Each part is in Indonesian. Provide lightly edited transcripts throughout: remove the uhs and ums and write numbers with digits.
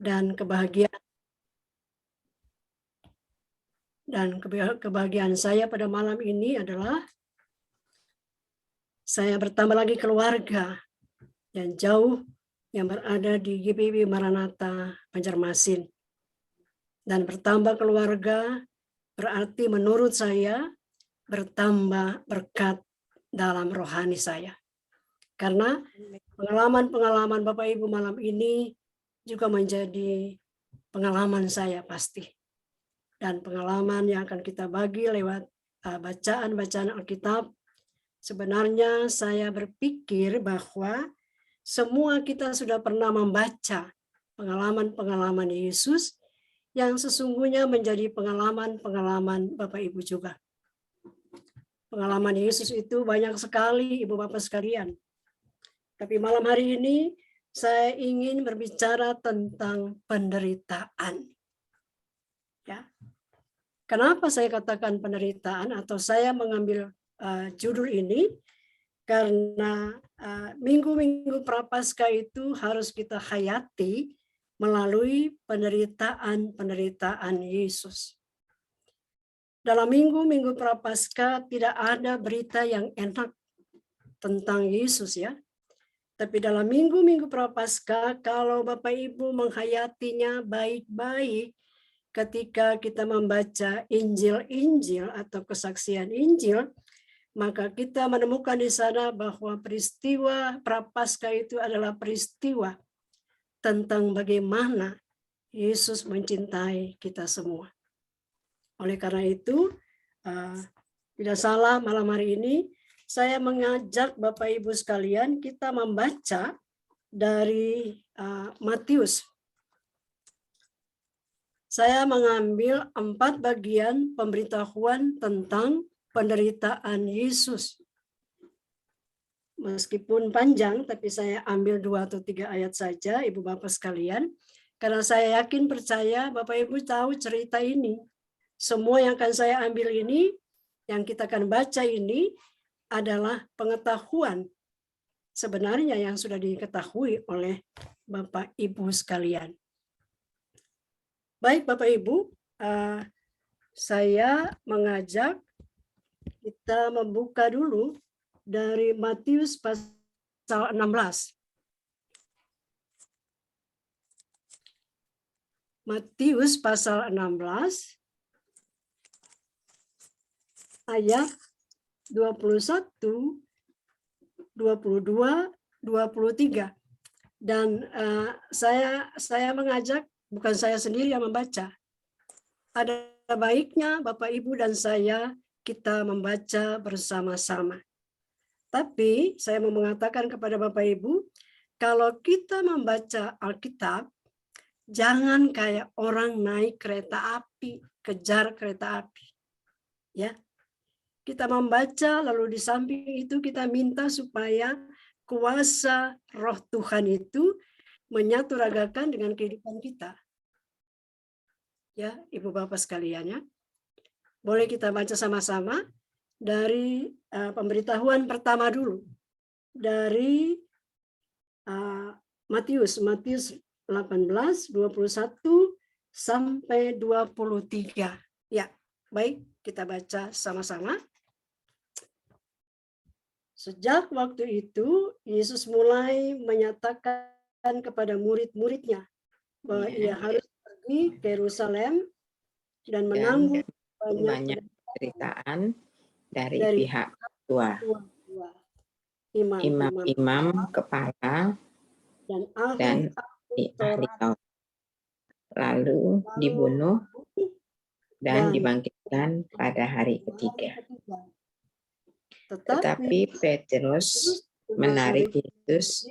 Dan kebahagiaan saya pada malam ini adalah saya bertambah lagi keluarga yang jauh yang berada di GPIB Maranatha Banjarmasin. Dan bertambah keluarga berarti menurut saya bertambah berkat dalam rohani saya. Karena pengalaman-pengalaman Bapak Ibu malam ini juga menjadi pengalaman saya pasti. Dan pengalaman yang akan kita bagi lewat bacaan-bacaan Alkitab. Sebenarnya saya berpikir bahwa semua kita sudah pernah membaca pengalaman-pengalaman Yesus yang sesungguhnya menjadi pengalaman-pengalaman Bapak Ibu juga. Pengalaman Yesus itu banyak sekali Ibu Bapak sekalian. Tapi malam hari ini saya ingin berbicara tentang penderitaan. Ya. Kenapa saya katakan penderitaan atau saya mengambil judul ini? Karena minggu-minggu Prapaskah itu harus kita hayati melalui penderitaan Yesus. Dalam minggu-minggu Prapaskah tidak ada berita yang enak tentang Yesus ya. Tapi dalam minggu-minggu Prapaskah kalau Bapak Ibu menghayatinya baik-baik ketika kita membaca Injil-Injil atau kesaksian Injil, maka kita menemukan di sana bahwa peristiwa Prapaskah itu adalah peristiwa tentang bagaimana Yesus mencintai kita semua. Oleh karena itu, tidak salah malam hari ini saya mengajak Bapak Ibu sekalian kita membaca dari Matius. Saya mengambil 4 bagian pemberitahuan tentang penderitaan Yesus. Meskipun panjang, tapi saya ambil 2 atau 3 ayat saja, Ibu Bapak sekalian. Karena saya yakin percaya Bapak Ibu tahu cerita ini. Semua yang akan saya ambil ini, yang kita akan baca ini, adalah pengetahuan sebenarnya yang sudah diketahui oleh Bapak Ibu sekalian. Baik Bapak Ibu, saya mengajak kita membuka dulu dari Matius pasal 16. Matius pasal 16 ayat 21, 22, 23. Dan saya mengajak, bukan saya sendiri yang membaca. Ada baiknya Bapak Ibu dan saya kita membaca bersama-sama. Tapi saya mau mengatakan kepada Bapak Ibu, kalau kita membaca Alkitab, jangan kayak orang naik kereta api, kejar kereta api. Ya. Kita membaca lalu di samping itu kita minta supaya kuasa Roh Tuhan itu menyaturagakan dengan kehidupan kita. Ya, Ibu Bapak sekalian ya. Boleh kita baca sama-sama dari pemberitahuan pertama dulu. Dari Matius 18, 21 sampai 23. Ya, baik, kita baca sama-sama. Sejak waktu itu, Yesus mulai menyatakan kepada murid-muridnya bahwa ia harus pergi ke Yerusalem dan menanggung banyak penderitaan dari pihak tua, imam-imam kepala dan ahli Taurat, lalu dibunuh dan dibangkitkan pada hari ketiga. Tetapi Petrus menarik Yesus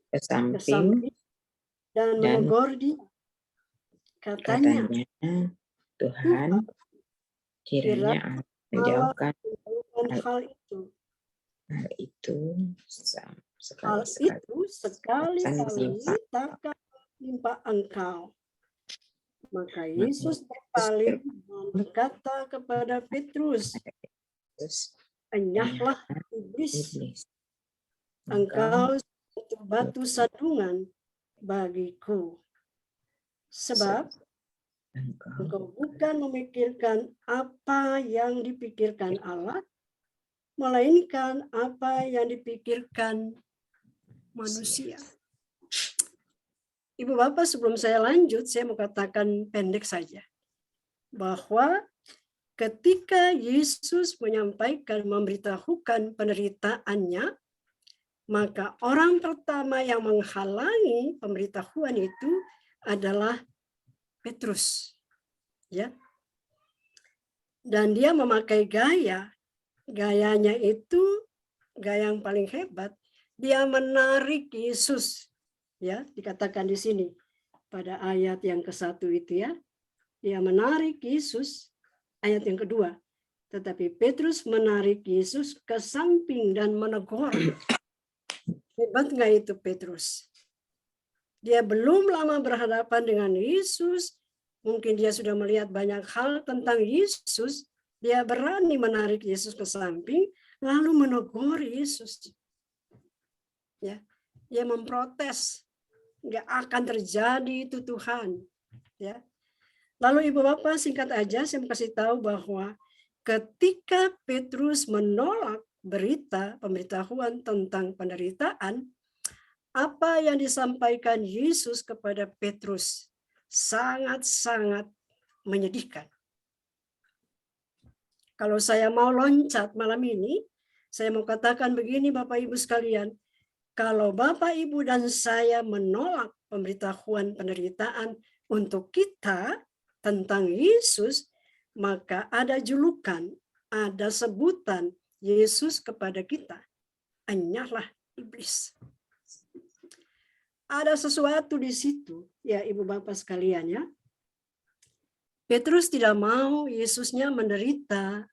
ke samping dan menegur dia. Katanya, Tuhan, kiranya menjauhkan hal itu sekali-sekali takkan menimpa engkau. Maka Yesus berpaling dan berkata kepada Petrus, enyahlah iblis, engkau satu batu sandungan bagiku. Sebab engkau bukan memikirkan apa yang dipikirkan Allah, melainkan apa yang dipikirkan manusia. Ibu Bapak, sebelum saya lanjut, saya mau katakan pendek saja. Bahwa ketika Yesus menyampaikan, memberitahukan penderitaannya, maka orang pertama yang menghalangi pemberitahuan itu adalah Petrus. Ya. Dan dia memakai gayanya itu gaya yang paling hebat. Dia menarik Yesus. Ya, dikatakan di sini pada ayat yang ke-1 itu ya. Dia menarik Yesus, ayat yang kedua. Tetapi Petrus menarik Yesus ke samping dan menegur. Hebat nggak itu Petrus? Dia belum lama berhadapan dengan Yesus. Mungkin dia sudah melihat banyak hal tentang Yesus. Dia berani menarik Yesus ke samping, lalu menegur Yesus. Ya, dia memprotes. Nggak akan terjadi itu Tuhan. Ya. Lalu Ibu Bapak, singkat aja saya mau kasih tahu bahwa ketika Petrus menolak pemberitahuan tentang penderitaan, apa yang disampaikan Yesus kepada Petrus sangat-sangat menyedihkan. Kalau saya mau loncat malam ini, saya mau katakan begini Bapak Ibu sekalian, kalau Bapak Ibu dan saya menolak pemberitahuan penderitaan untuk kita tentang Yesus, maka ada julukan, ada sebutan Yesus kepada kita. Enyahlah iblis. Ada sesuatu di situ, ya Ibu Bapak sekalian ya. Petrus tidak mau Yesusnya menderita.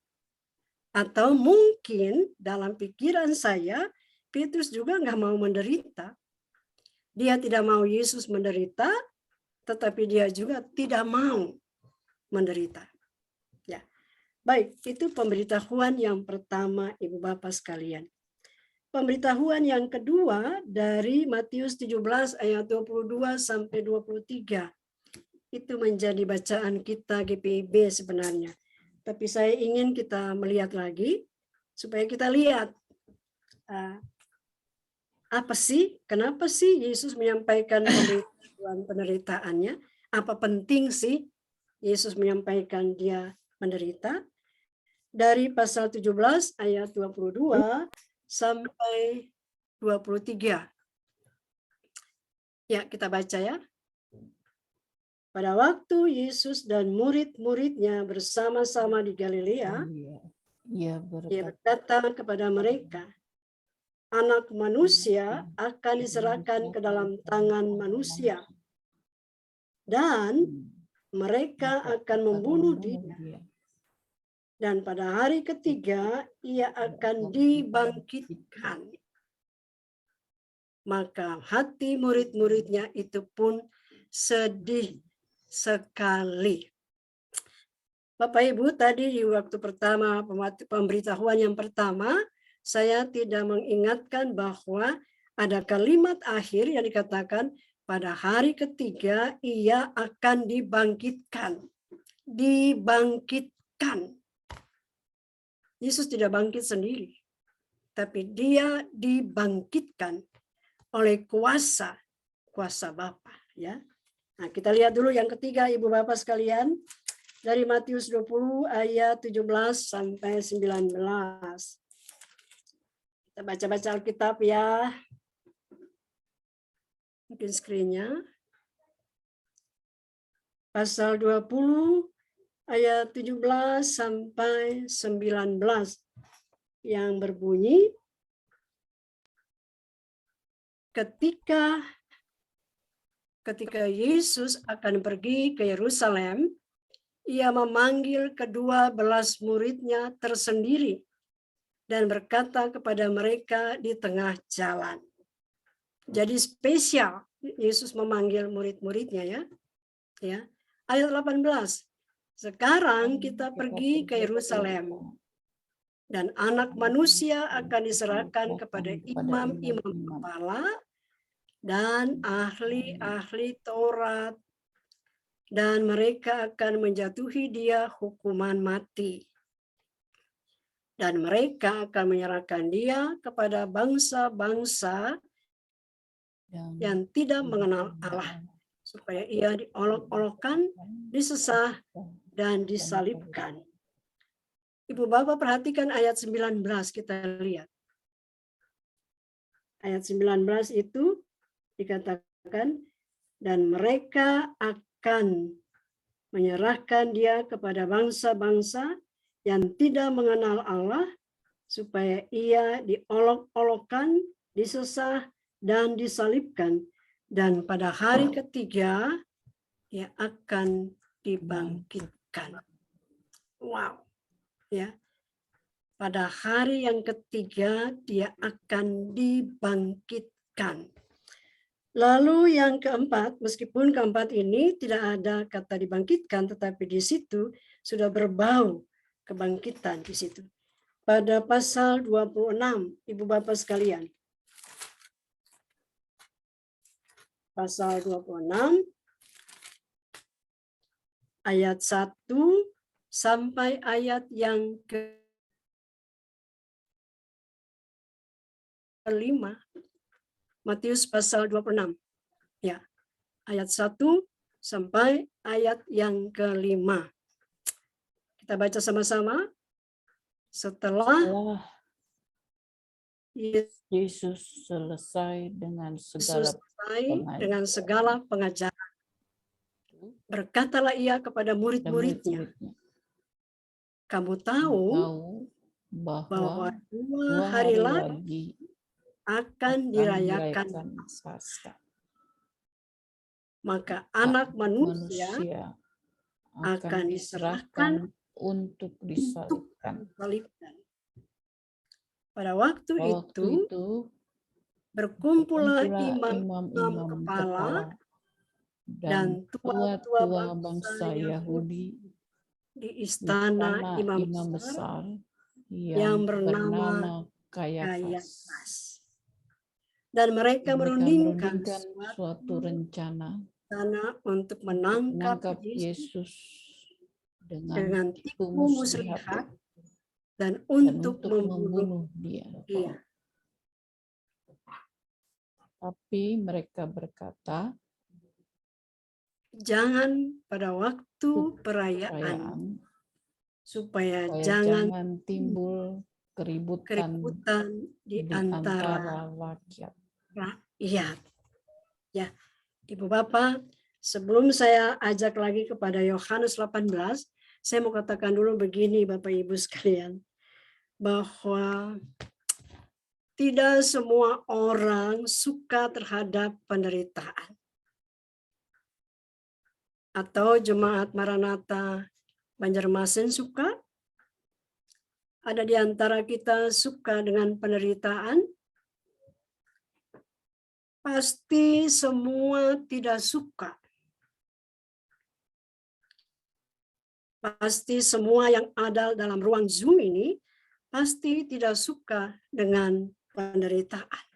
Atau mungkin dalam pikiran saya, Petrus juga nggak mau menderita. Dia tidak mau Yesus menderita, tetapi dia juga tidak mau menderita. Ya, baik, itu pemberitahuan yang pertama, Ibu Bapak sekalian. Pemberitahuan yang kedua dari Matius 17 ayat 22 sampai 23. Itu menjadi bacaan kita GPIB sebenarnya. Tapi saya ingin kita melihat lagi supaya kita lihat apa sih, kenapa sih Yesus menyampaikan penderitaannya? Apa penting sih Yesus menyampaikan dia menderita? Dari pasal 17 ayat 22 sampai 23. Ya, kita baca ya. Pada waktu Yesus dan murid-muridnya bersama-sama di Galilea, dia berkata kepada mereka, Anak manusia akan diserahkan ke dalam tangan manusia, dan mereka akan membunuh dia. Dan pada hari ketiga, ia akan dibangkitkan. Maka hati murid-muridnya itu pun sedih sekali. Bapak Ibu, tadi di waktu pertama, pemberitahuan yang pertama, saya tidak mengingatkan bahwa ada kalimat akhir yang dikatakan pada hari ketiga ia akan dibangkitkan. Dibangkitkan. Yesus tidak bangkit sendiri, tapi dia dibangkitkan oleh kuasa Bapa. Ya. Nah, kita lihat dulu yang ketiga, Ibu Bapak sekalian, dari Matius 20 ayat 17 sampai 19. Kita baca-baca Alkitab ya. Mungkin screen-nya. Pasal 20 ayat 17 sampai 19 yang berbunyi, ketika Yesus akan pergi ke Yerusalem, ia memanggil kedua belas muridnya tersendiri dan berkata kepada mereka di tengah jalan. Jadi spesial Yesus memanggil murid-muridnya ya. Ya. Ayat 18. Sekarang kita pergi ke Yerusalem dan anak manusia akan diserahkan kepada imam-imam kepala dan ahli-ahli Taurat dan mereka akan menjatuhi dia hukuman mati. Dan mereka akan menyerahkan dia kepada bangsa-bangsa yang tidak mengenal Allah, supaya ia diolok-olokkan, disesah, dan disalibkan. Ibu Bapak perhatikan ayat 19, kita lihat. Ayat 19 itu dikatakan, dan mereka akan menyerahkan dia kepada bangsa-bangsa yang tidak mengenal Allah, supaya ia diolok-olokkan, disesah, dan disalibkan. Dan pada hari ketiga, ia akan dibangkitkan. Wow. Ya. Pada hari yang ketiga, dia akan dibangkitkan. Lalu yang keempat, meskipun keempat ini tidak ada kata dibangkitkan, tetapi di situ sudah berbau kebangkitan di situ. Pada pasal 26, Ibu Bapak sekalian. Pasal 26, ayat 1 sampai ayat yang ke-5. Matius pasal 26. Ya. Ayat 1 sampai ayat yang ke-5. Kita baca sama-sama. Setelah Yesus selesai dengan segala pengajaran, berkatalah ia kepada murid-muridnya, kamu tahu bahwa 2 hari lagi akan dirayakan Paskah. Maka anak manusia akan diserahkan untuk disalibkan. Pada waktu itu berkumpullah imam-imam kepala dan tua-tua bangsa Yahudi di istana imam besar yang bernama Kayafas. Dan mereka merundingkan suatu rencana untuk menangkap Yesus dengan tipu muslihat dan untuk membunuh dia. Tapi mereka berkata, jangan pada waktu perayaan, supaya jangan timbul keributan di antara rakyat. Ya, Ibu Bapak, sebelum saya ajak lagi kepada Yohanes 18, saya mau katakan dulu begini Bapak Ibu sekalian, bahwa tidak semua orang suka terhadap penderitaan. Atau jemaat Maranatha Banjarmasin suka? Ada di antara kita suka dengan penderitaan? Pasti semua tidak suka. Pasti semua yang ada dalam ruang Zoom ini pasti tidak suka dengan penderitaan.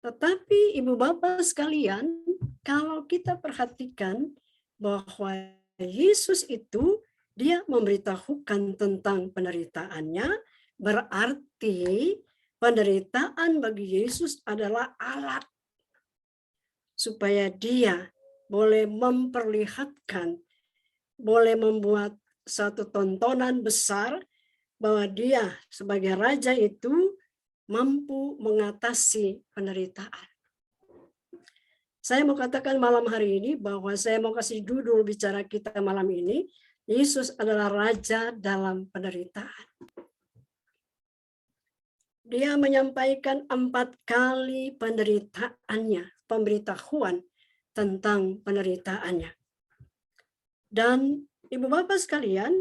Tetapi Ibu Bapak sekalian, kalau kita perhatikan bahwa Yesus itu dia memberitahukan tentang penderitaannya, berarti penderitaan bagi Yesus adalah alat supaya dia boleh memperlihatkan, boleh membuat satu tontonan besar bahwa dia sebagai raja itu mampu mengatasi penderitaan. Saya mau katakan malam hari ini bahwa saya mau kasih judul bicara kita malam ini, Yesus adalah raja dalam penderitaan. Dia menyampaikan 4 kali penderitaannya, pemberitahuan tentang penderitaannya. Dan Ibu Bapak sekalian,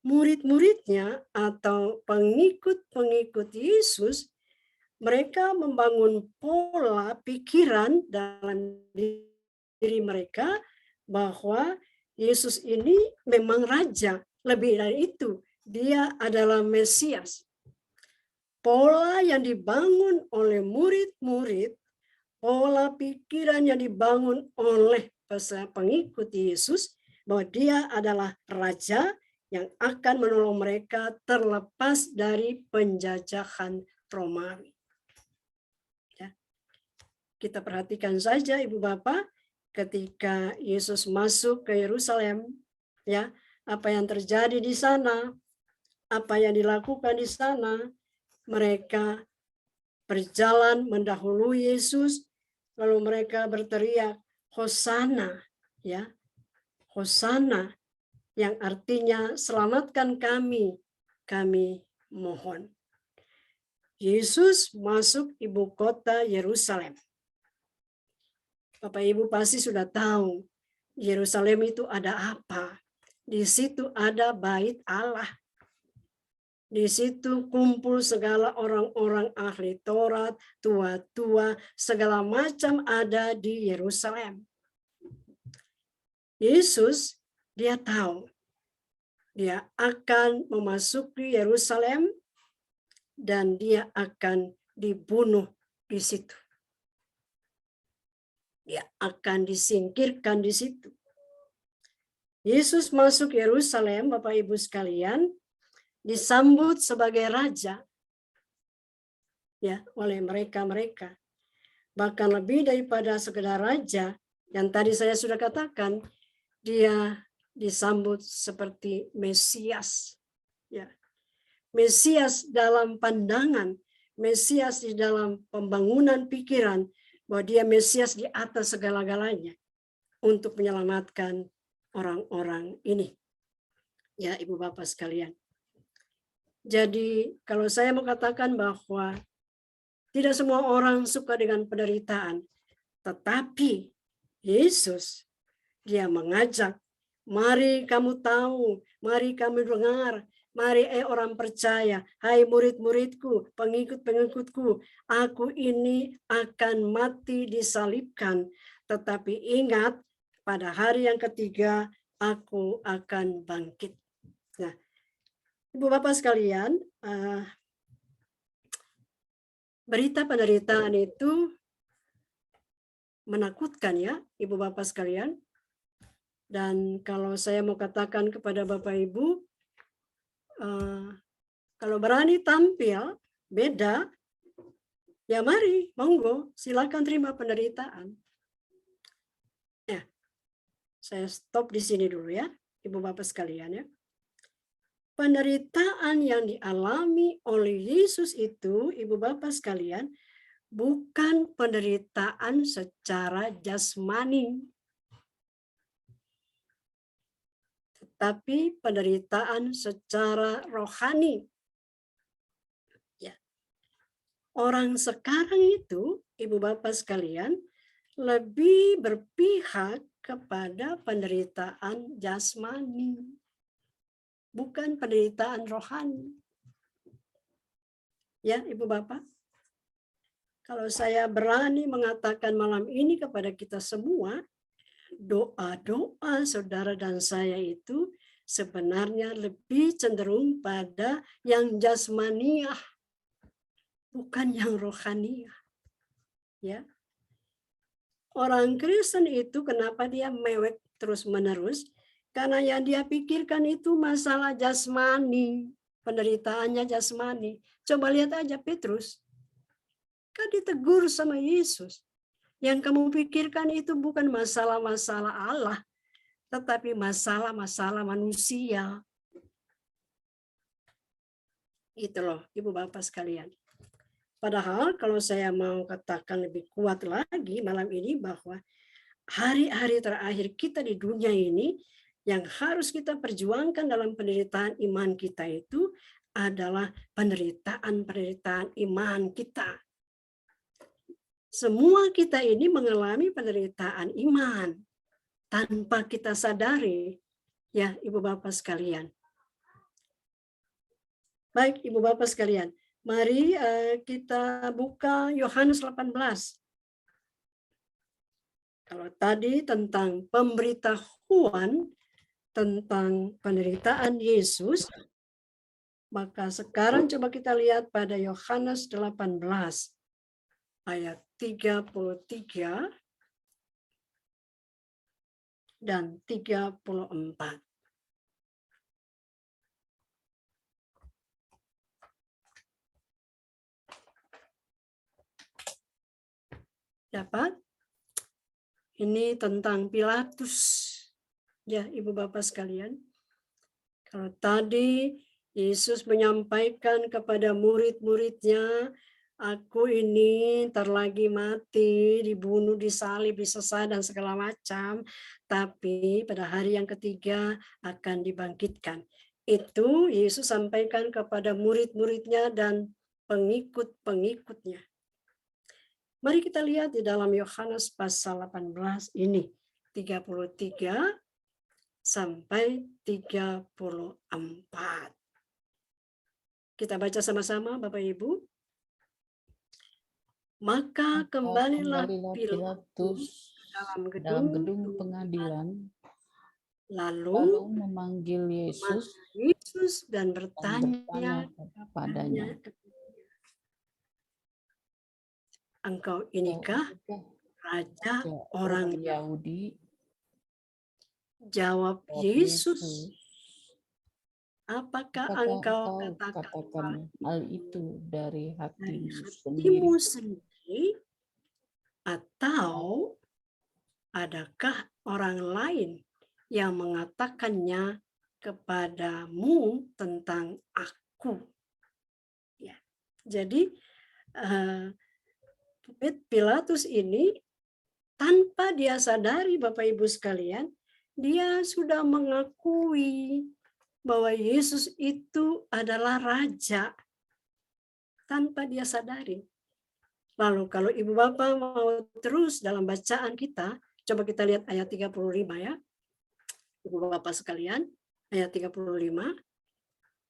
murid-muridnya atau pengikut-pengikut Yesus, mereka membangun pola pikiran dalam diri mereka bahwa Yesus ini memang raja. Lebih dari itu, dia adalah Mesias. Pola yang dibangun oleh murid-murid, pola pikiran yang dibangun oleh pengikut Yesus bahwa dia adalah raja yang akan menolong mereka terlepas dari penjajahan Romawi. Ya. Kita perhatikan saja Ibu Bapak, ketika Yesus masuk ke Yerusalem, ya, apa yang terjadi di sana, apa yang dilakukan di sana, mereka berjalan mendahului Yesus, lalu mereka berteriak, Hosana, ya, Hosana, yang artinya selamatkan kami mohon. Yesus masuk ibu kota Yerusalem. Bapak Ibu pasti sudah tahu, Yerusalem itu ada apa? Di situ ada bait Allah. Di situ kumpul segala orang-orang ahli Taurat, tua-tua, segala macam ada di Yerusalem. Yesus, dia tahu dia akan memasuki Yerusalem dan dia akan dibunuh di situ. Dia akan disingkirkan di situ. Yesus masuk Yerusalem, Bapak Ibu sekalian, disambut sebagai raja ya oleh mereka. Bahkan lebih daripada sekedar raja yang tadi saya sudah katakan, dia disambut seperti Mesias. Ya. Mesias dalam pandangan, Mesias di dalam pembangunan pikiran, bahwa dia Mesias di atas segala-galanya untuk menyelamatkan orang-orang ini. Ya, Ibu Bapak sekalian. Jadi kalau saya mau katakan bahwa tidak semua orang suka dengan penderitaan, tetapi Yesus, dia mengajak, mari kamu tahu, mari kamu dengar, mari orang percaya, hai murid-muridku, pengikut-pengikutku, aku ini akan mati disalibkan, tetapi ingat, pada hari yang ketiga aku akan bangkit. Nah, Ibu Bapak sekalian, berita penderitaan itu menakutkan ya, Ibu Bapak sekalian. Dan kalau saya mau katakan kepada Bapak Ibu, kalau berani tampil beda, ya mari, monggo, silakan terima penderitaan. Ya, saya stop di sini dulu ya, Ibu Bapak sekalian ya. Penderitaan yang dialami oleh Yesus itu, Ibu Bapak sekalian, bukan penderitaan secara jasmani, tetapi penderitaan secara rohani. Ya. Orang sekarang itu, Ibu Bapak sekalian, lebih berpihak kepada penderitaan jasmani, bukan penderitaan rohani. Ya, Ibu Bapak. Kalau saya berani mengatakan malam ini kepada kita semua, doa-doa saudara dan saya itu sebenarnya lebih cenderung pada yang jasmaniah, bukan yang rohaniah. Ya. Orang Kristen itu kenapa dia mewek terus-menerus? Karena yang dia pikirkan itu masalah jasmani, penderitaannya jasmani. Coba lihat aja Petrus. Kan ditegur sama Yesus. Yang kamu pikirkan itu bukan masalah-masalah Allah, tetapi masalah-masalah manusia. Itu loh, Ibu Bapak sekalian. Padahal kalau saya mau katakan lebih kuat lagi malam ini bahwa hari-hari terakhir kita di dunia ini yang harus kita perjuangkan dalam penderitaan iman kita itu adalah penderitaan iman kita. Semua kita ini mengalami penderitaan iman tanpa kita sadari, ya Ibu Bapak sekalian. Baik Ibu Bapak sekalian, mari kita buka Yohanes 18. Kalau tadi tentang pemberitahuan tentang penderitaan Yesus, maka sekarang coba kita lihat pada Yohanes 18 ayat 33 dan 34. Dapat? Ini tentang Pilatus. Ya, Ibu Bapak sekalian. Kalau tadi Yesus menyampaikan kepada murid-muridnya, aku ini ntar lagi mati, dibunuh, disalib, disesat, dan segala macam. Tapi pada hari yang ketiga akan dibangkitkan. Itu Yesus sampaikan kepada murid-muridnya dan pengikut-pengikutnya. Mari kita lihat di dalam Yohanes pasal 18 ini, 33 sampai 34. Kita baca sama-sama Bapak Ibu. Maka kembalilah Pilatus dalam dalam gedung pengadilan, lalu memanggil Yesus Yesus dan dan bertanya kepadanya, engkau inikah raja orang Yahudi? Jawab Yesus, apakah engkau katakan hal itu dari dari hatimu hatimu sendiri? sendiri, atau adakah orang lain yang mengatakannya kepadamu tentang aku? Ya, jadi Pilatus ini tanpa dia sadari, Bapak Ibu sekalian, dia sudah mengakui bahwa Yesus itu adalah raja tanpa dia sadari. Lalu kalau Ibu Bapak mau terus dalam bacaan kita, coba kita lihat ayat 35 ya. Ibu Bapak sekalian, ayat 35.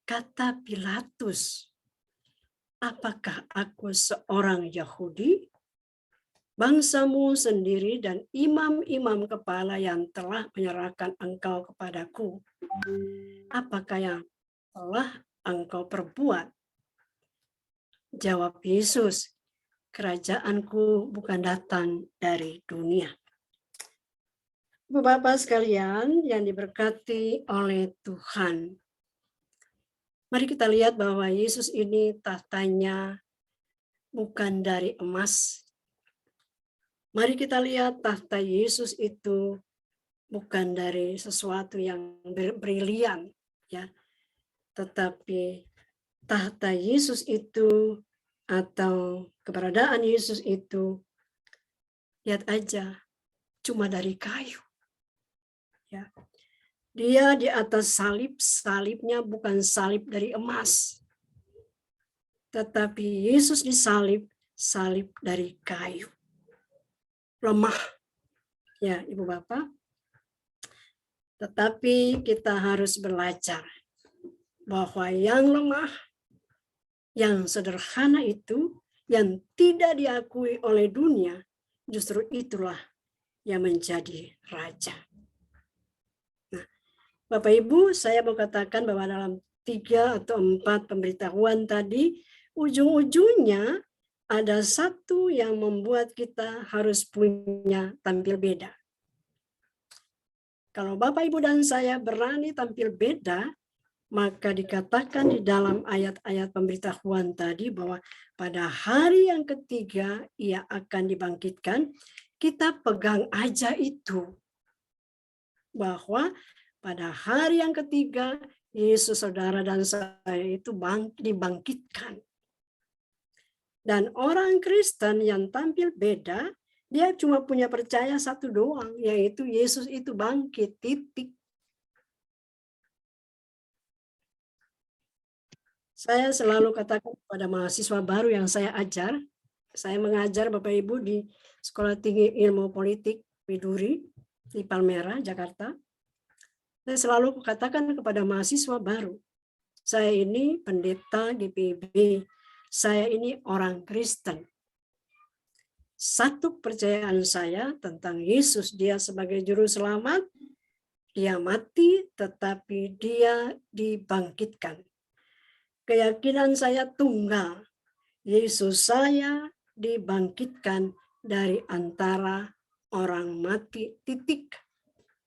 Kata Pilatus, apakah aku seorang Yahudi? Bangsamu sendiri dan imam-imam kepala yang telah menyerahkan engkau kepadaku. Apakah yang telah engkau perbuat? Jawab Yesus, kerajaanku bukan datang dari dunia. Bapak sekalian yang diberkati oleh Tuhan. Mari kita lihat bahwa Yesus ini tahtanya bukan dari emas. Mari kita lihat tahta Yesus itu bukan dari sesuatu yang brilian, ya. Tetapi tahta Yesus itu atau keberadaan Yesus itu, lihat aja, cuma dari kayu. Ya. Dia di atas salib, salibnya bukan salib dari emas. Tetapi Yesus disalib, salib dari kayu. Lemah, ya Ibu Bapak. Tetapi kita harus belajar bahwa yang lemah, yang sederhana itu, yang tidak diakui oleh dunia, justru itulah yang menjadi raja. Nah, Bapak Ibu, saya mau katakan bahwa dalam 3 atau 4 pemberitahuan tadi, ujung-ujungnya ada satu yang membuat kita harus punya tampil beda. Kalau Bapak, Ibu, dan saya berani tampil beda, maka dikatakan di dalam ayat-ayat pemberitahuan tadi bahwa pada hari yang ketiga ia akan dibangkitkan. Kita pegang aja itu. Bahwa pada hari yang ketiga Yesus, saudara dan saya itu dibangkitkan. Dan orang Kristen yang tampil beda, dia cuma punya percaya satu doang, yaitu Yesus itu bangkit, titik. Saya selalu katakan kepada mahasiswa baru yang saya ajar, saya mengajar Bapak Ibu di Sekolah Tinggi Ilmu Politik Widuri di Palmera, Jakarta. Saya selalu katakan kepada mahasiswa baru, saya ini pendeta GPIB, saya ini orang Kristen. Satu kepercayaan saya tentang Yesus, dia sebagai juru selamat, dia mati tetapi dia dibangkitkan. Keyakinan saya tunggal, Yesus saya dibangkitkan dari antara orang mati, titik.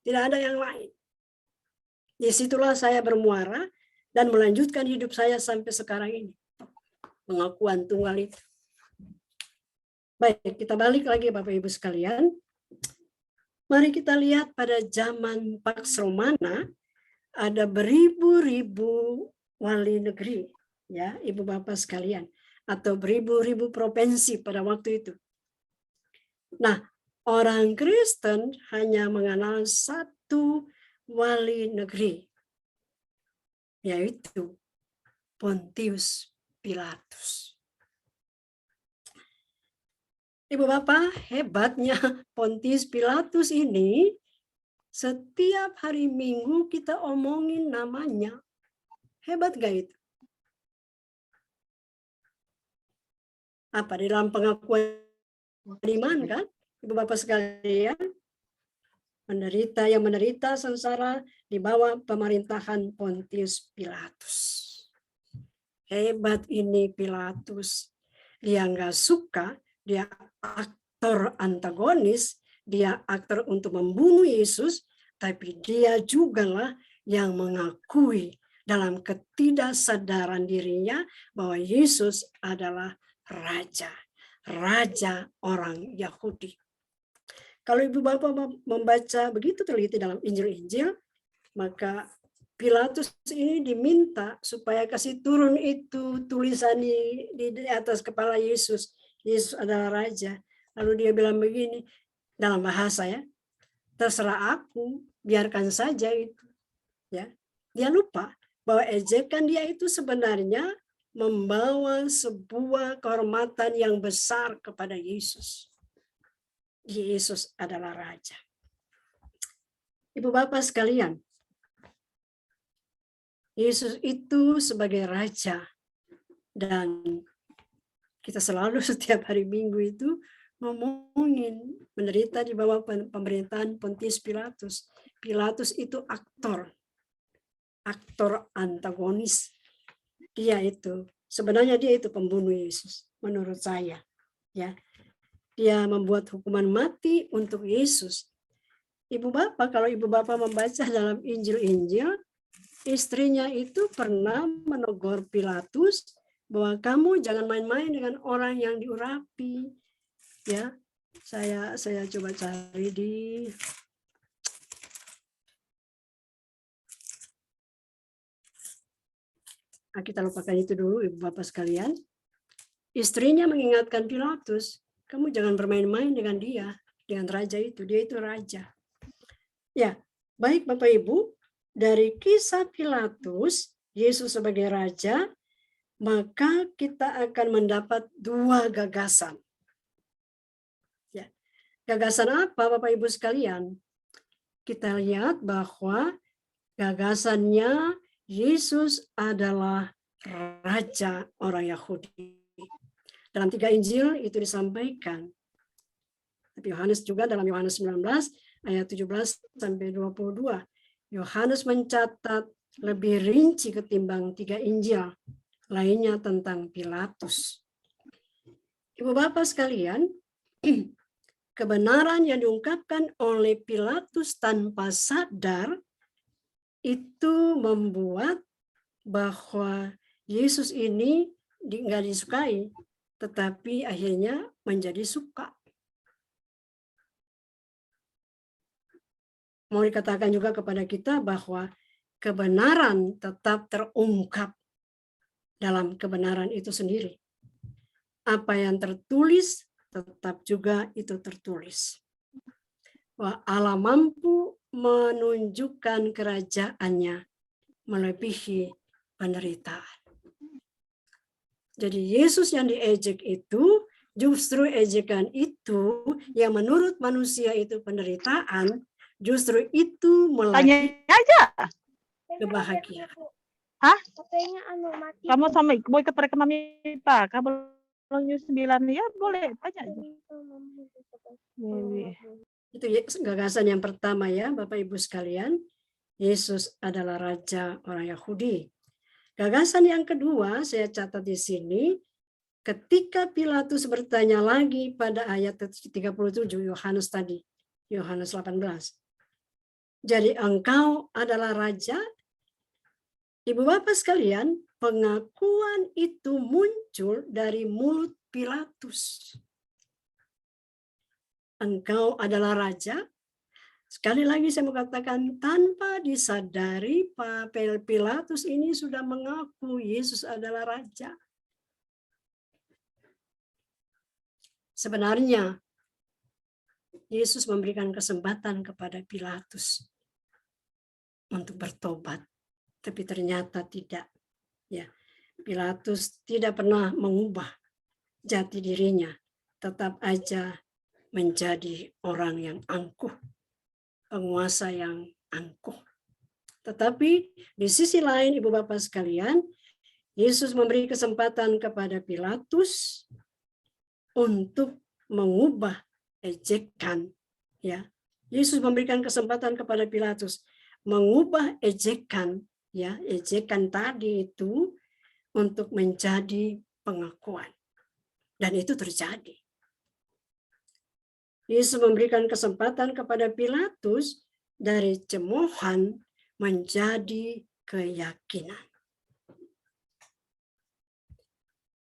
tidak ada yang lain. Disitulah saya bermuara dan melanjutkan hidup saya sampai sekarang ini. Pengakuan tunggal itu. Baik, kita balik lagi Bapak Ibu sekalian. Mari kita lihat pada zaman Pax Romana ada beribu-ribu wali negeri, ya Ibu Bapak sekalian, atau beribu-ribu provinsi pada waktu itu. Nah, orang Kristen hanya mengenal satu wali negeri, yaitu Pontius Pilatus. Ibu Bapak, hebatnya Pontius Pilatus ini, setiap hari Minggu kita omongin namanya. Hebat gak itu? Apa di dalam pengakuan iman kan? Ibu Bapak sekalian, yang menderita sengsara di bawah pemerintahan Pontius Pilatus. Hebat ini Pilatus. Dia nggak suka, dia aktor antagonis, dia aktor untuk membunuh Yesus, tapi dia jugalah yang mengakui dalam ketidaksadaran dirinya bahwa Yesus adalah raja orang Yahudi. Kalau Ibu Bapak membaca begitu teliti dalam Injil-Injil, maka Pilatus ini diminta supaya kasih turun itu tulisan di atas kepala Yesus. Yesus adalah raja. Lalu dia bilang begini dalam bahasa ya, terserah aku, biarkan saja itu. Ya, dia lupa bahwa ejekan dia itu sebenarnya membawa sebuah kehormatan yang besar kepada Yesus. Yesus adalah raja. Ibu Bapak sekalian, Yesus itu sebagai raja, dan kita selalu setiap hari Minggu itu ngomongin menderita di bawah pemerintahan Pontius Pilatus. Pilatus itu aktor antagonis. Sebenarnya dia itu pembunuh Yesus menurut saya. Ya, dia membuat hukuman mati untuk Yesus. Ibu Bapak, kalau Ibu Bapak membaca dalam Injil-Injil, istrinya itu pernah menegur Pilatus bahwa kamu jangan main-main dengan orang yang diurapi. Ya, saya coba cari di kita lupakan itu dulu Ibu Bapak sekalian. Istrinya mengingatkan Pilatus, kamu jangan bermain-main dengan dia, dengan raja itu. Dia itu raja. Ya, baik Bapak Ibu, dari kisah Pilatus, Yesus sebagai raja, maka kita akan mendapat dua gagasan. Ya. Gagasan apa Bapak Ibu sekalian? Kita lihat bahwa gagasannya Yesus adalah raja orang Yahudi. Dalam 3 Injil itu disampaikan. Tapi Yohanes juga dalam Yohanes 19 ayat 17 sampai 22. Yohanes mencatat lebih rinci ketimbang 3 Injil lainnya tentang Pilatus. Ibu Bapak sekalian, kebenaran yang diungkapkan oleh Pilatus tanpa sadar itu membuat bahwa Yesus ini nggak disukai, tetapi akhirnya menjadi suka. Mau dikatakan juga kepada kita bahwa kebenaran tetap terungkap dalam kebenaran itu sendiri. Apa yang tertulis tetap juga itu tertulis. Bahwa Allah mampu menunjukkan kerajaannya melebihi penderitaan. Jadi Yesus yang diejek itu, justru ejekan itu yang menurut manusia itu penderitaan, justru itu melahirkan kebahagiaan. Hah? mati. Kamu sama mau ikut mereka mami Pak? Kamu 9 ya boleh tanya aja. Itu gagasan yang pertama ya Bapak Ibu sekalian. Yesus adalah raja orang Yahudi. Gagasan yang kedua saya catat di sini, ketika Pilatus bertanya lagi pada ayat 37 Yohanes tadi, Yohanes 18. Jadi engkau adalah raja. Ibu bapak sekalian, pengakuan itu muncul dari mulut Pilatus. Engkau adalah raja. Sekali lagi saya mau katakan, tanpa disadari Pilatus ini sudah mengaku Yesus adalah raja. Sebenarnya Yesus memberikan kesempatan kepada Pilatus untuk bertobat, tapi ternyata tidak. Ya, Pilatus tidak pernah mengubah jati dirinya, tetap aja menjadi orang yang angkuh, penguasa yang angkuh. Tetapi di sisi lain, ibu bapak sekalian, Yesus memberi kesempatan kepada Pilatus untuk mengubah ejekan. Ya, Yesus memberikan kesempatan kepada Pilatus mengubah ejekan, ya, ejekan tadi itu untuk menjadi pengakuan. Dan itu terjadi. Yesus memberikan kesempatan kepada Pilatus dari cemoohan menjadi keyakinan.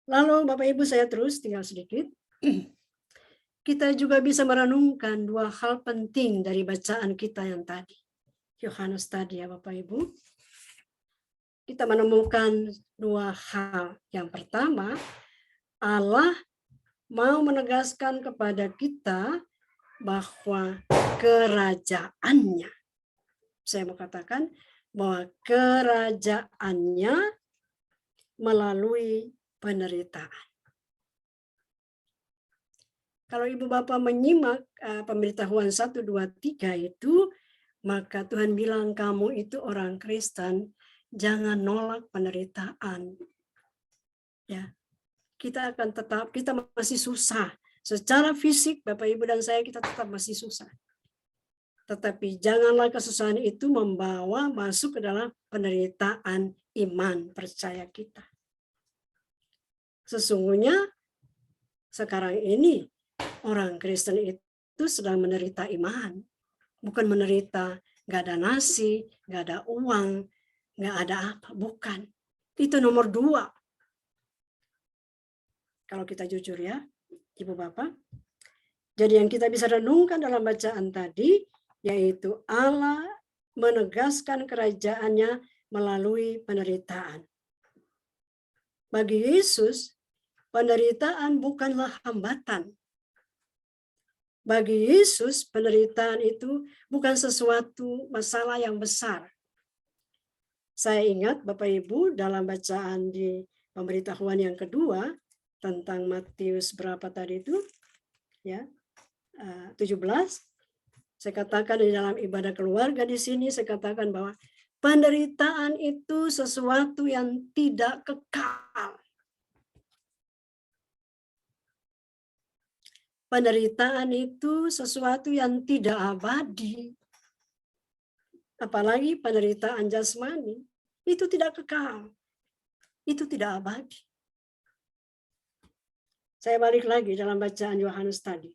Lalu Bapak Ibu saya terus tinggal sedikit. Kita juga bisa merenungkan dua hal penting dari bacaan kita yang tadi. Yohanes tadi ya Bapak Ibu. Kita menemukan dua hal. Yang pertama, Allah mau menegaskan kepada kita bahwa kerajaannya, saya mau katakan bahwa kerajaannya melalui penderitaan. Kalau Ibu Bapak menyimak pemberitahuan 1, 2, 3 itu, maka Tuhan bilang kamu itu orang Kristen, jangan nolak penderitaan. Ya, kita masih susah. Secara fisik, Bapak Ibu dan saya, kita tetap masih susah. Tetapi janganlah kesusahan itu membawa masuk ke dalam penderitaan iman, percaya kita. Sesungguhnya, sekarang ini, orang Kristen itu sedang menderita iman. Bukan menderita nggak ada nasi, nggak ada uang, nggak ada apa. Bukan. Itu nomor 2. Kalau kita jujur ya, Ibu Bapak. Jadi yang kita bisa renungkan dalam bacaan tadi, yaitu Allah menegaskan kerajaannya melalui penderitaan. Bagi Yesus, penderitaan bukanlah hambatan. Bagi Yesus, penderitaan itu bukan sesuatu masalah yang besar. Saya ingat Bapak Ibu dalam bacaan di pemberitahuan yang kedua tentang Matius berapa tadi itu, ya 17. Saya katakan di dalam ibadah keluarga di sini saya katakan bahwa penderitaan itu sesuatu yang tidak kekal. Penderitaan itu sesuatu yang tidak abadi. Apalagi penderitaan jasmani, itu tidak kekal. Itu tidak abadi. Saya balik lagi dalam bacaan Yohanes tadi.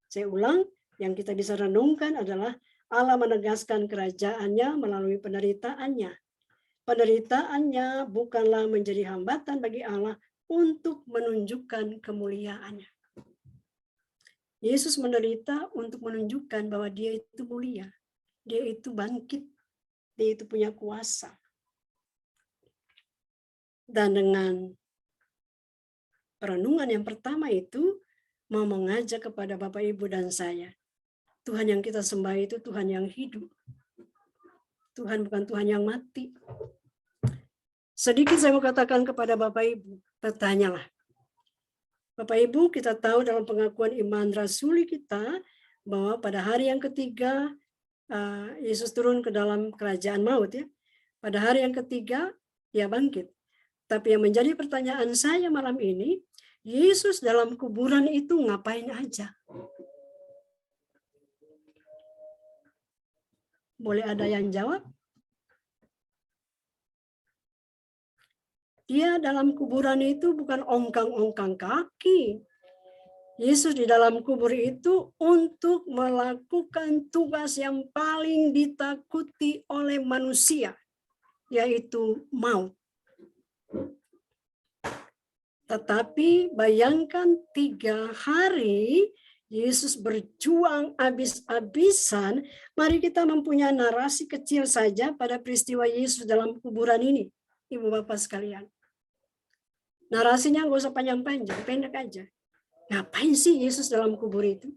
Saya ulang, yang kita bisa renungkan adalah Allah menegaskan kerajaannya melalui penderitaannya. Penderitaannya bukanlah menjadi hambatan bagi Allah untuk menunjukkan kemuliaannya. Yesus menderita untuk menunjukkan bahwa dia itu mulia. Dia itu bangkit. Dia itu punya kuasa. Dan dengan perenungan yang pertama itu, mau mengajak kepada Bapak, Ibu, dan saya. Tuhan yang kita sembah itu Tuhan yang hidup. Tuhan bukan Tuhan yang mati. Sedikit saya mau katakan kepada Bapak, Ibu. Bertanyalah. Bapak Ibu, kita tahu dalam pengakuan iman rasuli kita bahwa pada hari yang ketiga Yesus turun ke dalam kerajaan maut ya. Pada hari yang ketiga dia bangkit. Tapi yang menjadi pertanyaan saya malam ini, Yesus dalam kuburan itu ngapain aja? Boleh ada yang jawab? Dia dalam kuburan itu bukan ongkang-ongkang kaki. Yesus di dalam kubur itu untuk melakukan tugas yang paling ditakuti oleh manusia, yaitu maut. Tetapi bayangkan 3 hari Yesus berjuang habis-habisan. Mari kita mempunyai narasi kecil saja pada peristiwa Yesus dalam kuburan ini, Ibu Bapak sekalian. Narasinya nggak usah panjang-panjang, pendek aja. Ngapain sih Yesus dalam kubur itu?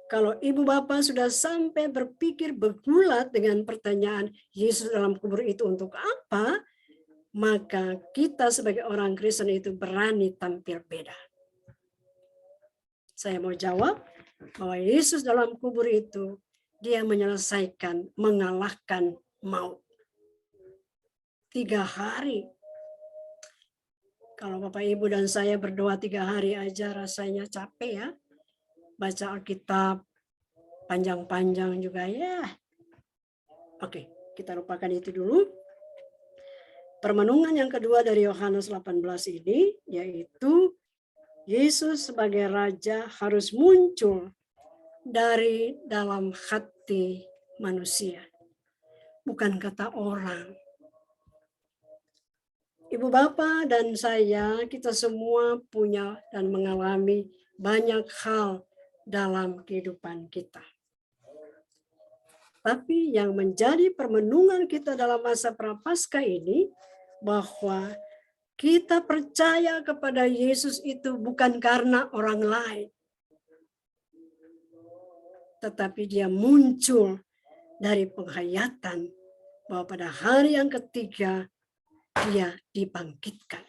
Kalau Ibu Bapak sudah sampai berpikir bergulat dengan pertanyaan Yesus dalam kubur itu untuk apa, maka kita sebagai orang Kristen itu berani tampil beda. Saya mau jawab bahwa Yesus dalam kubur itu, dia menyelesaikan, mengalahkan maut. 3 hari. Kalau Bapak Ibu dan saya berdoa 3 hari aja rasanya capek ya. Baca Alkitab panjang-panjang juga ya. Oke, kita lupakan itu dulu. Permenungan yang kedua dari Yohanes 18 ini, yaitu Yesus sebagai Raja harus muncul dari dalam hati manusia. Bukan kata orang. Ibu Bapak dan saya, kita semua punya dan mengalami banyak hal dalam kehidupan kita. Tapi yang menjadi permenungan kita dalam masa Prapaskah ini, bahwa kita percaya kepada Yesus itu bukan karena orang lain. Tetapi dia muncul dari penghayatan bahwa pada hari yang ketiga dia dibangkitkan.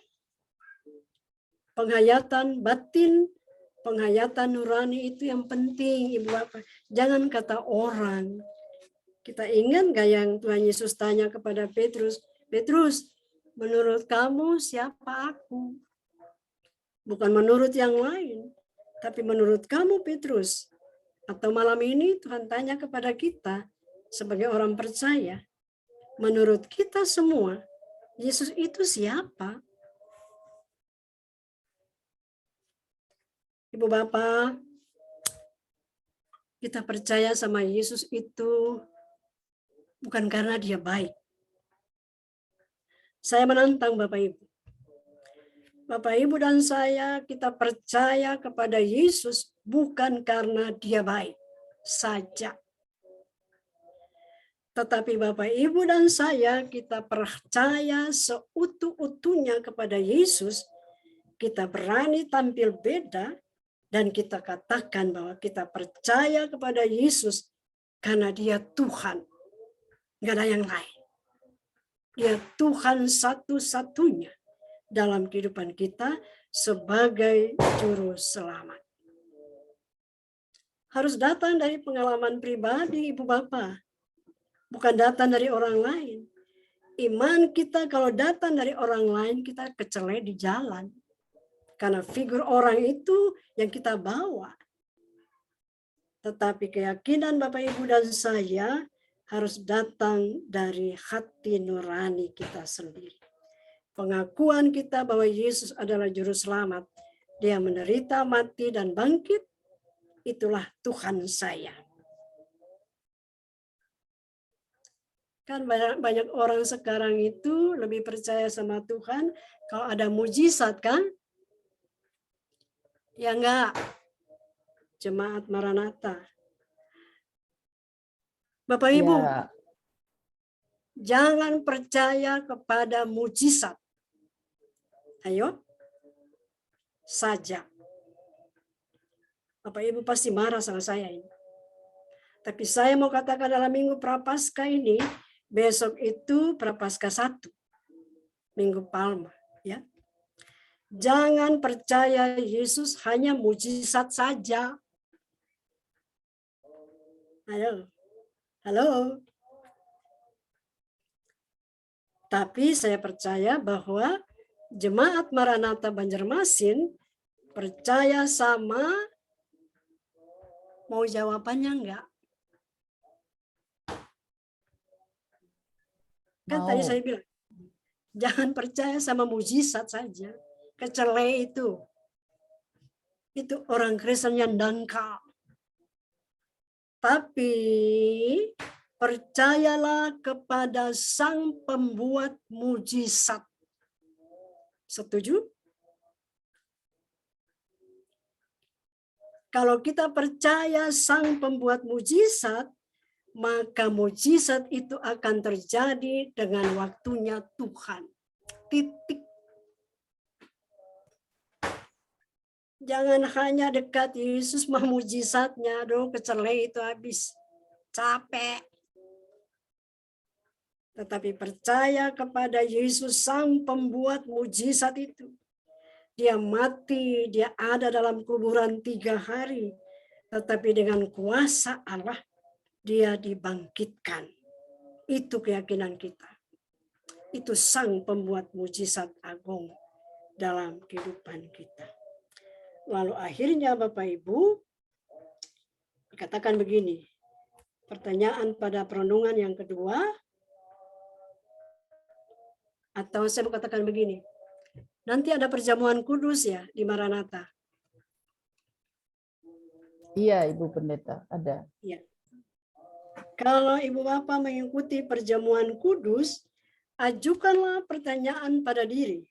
Penghayatan batin, penghayatan nurani itu yang penting, Ibu Bapak. Jangan kata orang. Kita ingat gak yang Tuhan Yesus tanya kepada Petrus, Petrus, menurut kamu siapa aku? Bukan menurut yang lain, tapi menurut kamu Petrus. Atau malam ini Tuhan tanya kepada kita sebagai orang percaya, menurut kita semua, Yesus itu siapa? Ibu Bapak, kita percaya sama Yesus itu bukan karena dia baik. Saya menantang Bapak Ibu. Bapak Ibu dan saya, kita percaya kepada Yesus bukan karena dia baik saja. Tetapi Bapak Ibu dan saya, kita percaya seutuh-utuhnya kepada Yesus, kita berani tampil beda, dan kita katakan bahwa kita percaya kepada Yesus karena dia Tuhan. Nggak ada yang lain. Dia Tuhan satu-satunya dalam kehidupan kita sebagai juru selamat. Harus datang dari pengalaman pribadi, Ibu Bapak. Bukan datang dari orang lain. Iman kita kalau datang dari orang lain, kita kecele di jalan. Karena figur orang itu yang kita bawa. Tetapi keyakinan Bapak Ibu dan saya harus datang dari hati nurani kita sendiri. Pengakuan kita bahwa Yesus adalah juru selamat. Dia menderita, mati, dan bangkit. Itulah Tuhan saya. Kan banyak orang sekarang itu lebih percaya sama Tuhan kalau ada mujizat kan? Ya enggak? Jemaat Maranatha. Bapak Ibu, Ya, jangan percaya kepada mujizat. Ayo, saja. Bapak Ibu pasti marah sama saya ini. Tapi saya mau katakan dalam minggu Prapaskah ini, besok itu Prapaskah 1, Minggu Palma. Ya. Jangan percaya Yesus hanya mujizat saja. Halo. Tapi saya percaya bahwa Jemaat Maranatha Banjarmasin percaya sama, mau jawabannya enggak? Kan tadi mau. saya bilang, jangan percaya sama mujizat saja. Kecele itu. Itu orang Kristen yang dangkal. Tapi percayalah kepada Sang Pembuat mujizat. Setuju? Kalau kita percaya Sang Pembuat mujizat, maka mujizat itu akan terjadi dengan waktunya Tuhan. Titik. Jangan hanya dekat Yesus mah mujizatnya, aduh kecelai itu habis. Capek. Tetapi percaya kepada Yesus Sang Pembuat mujizat itu. Dia mati, dia ada dalam kuburan 3 hari. Tetapi dengan kuasa Allah, dia dibangkitkan. Itu keyakinan kita. Itu Sang Pembuat mujizat agung dalam kehidupan kita. Lalu akhirnya Bapak Ibu, dikatakan begini. Pertanyaan pada perenungan yang kedua, atau saya mau katakan begini. Nanti ada perjamuan kudus ya di Maranatha. Iya, Ibu Pendeta, ada. Ya. Kalau Ibu Bapak mengikuti perjamuan kudus, ajukanlah pertanyaan pada diri.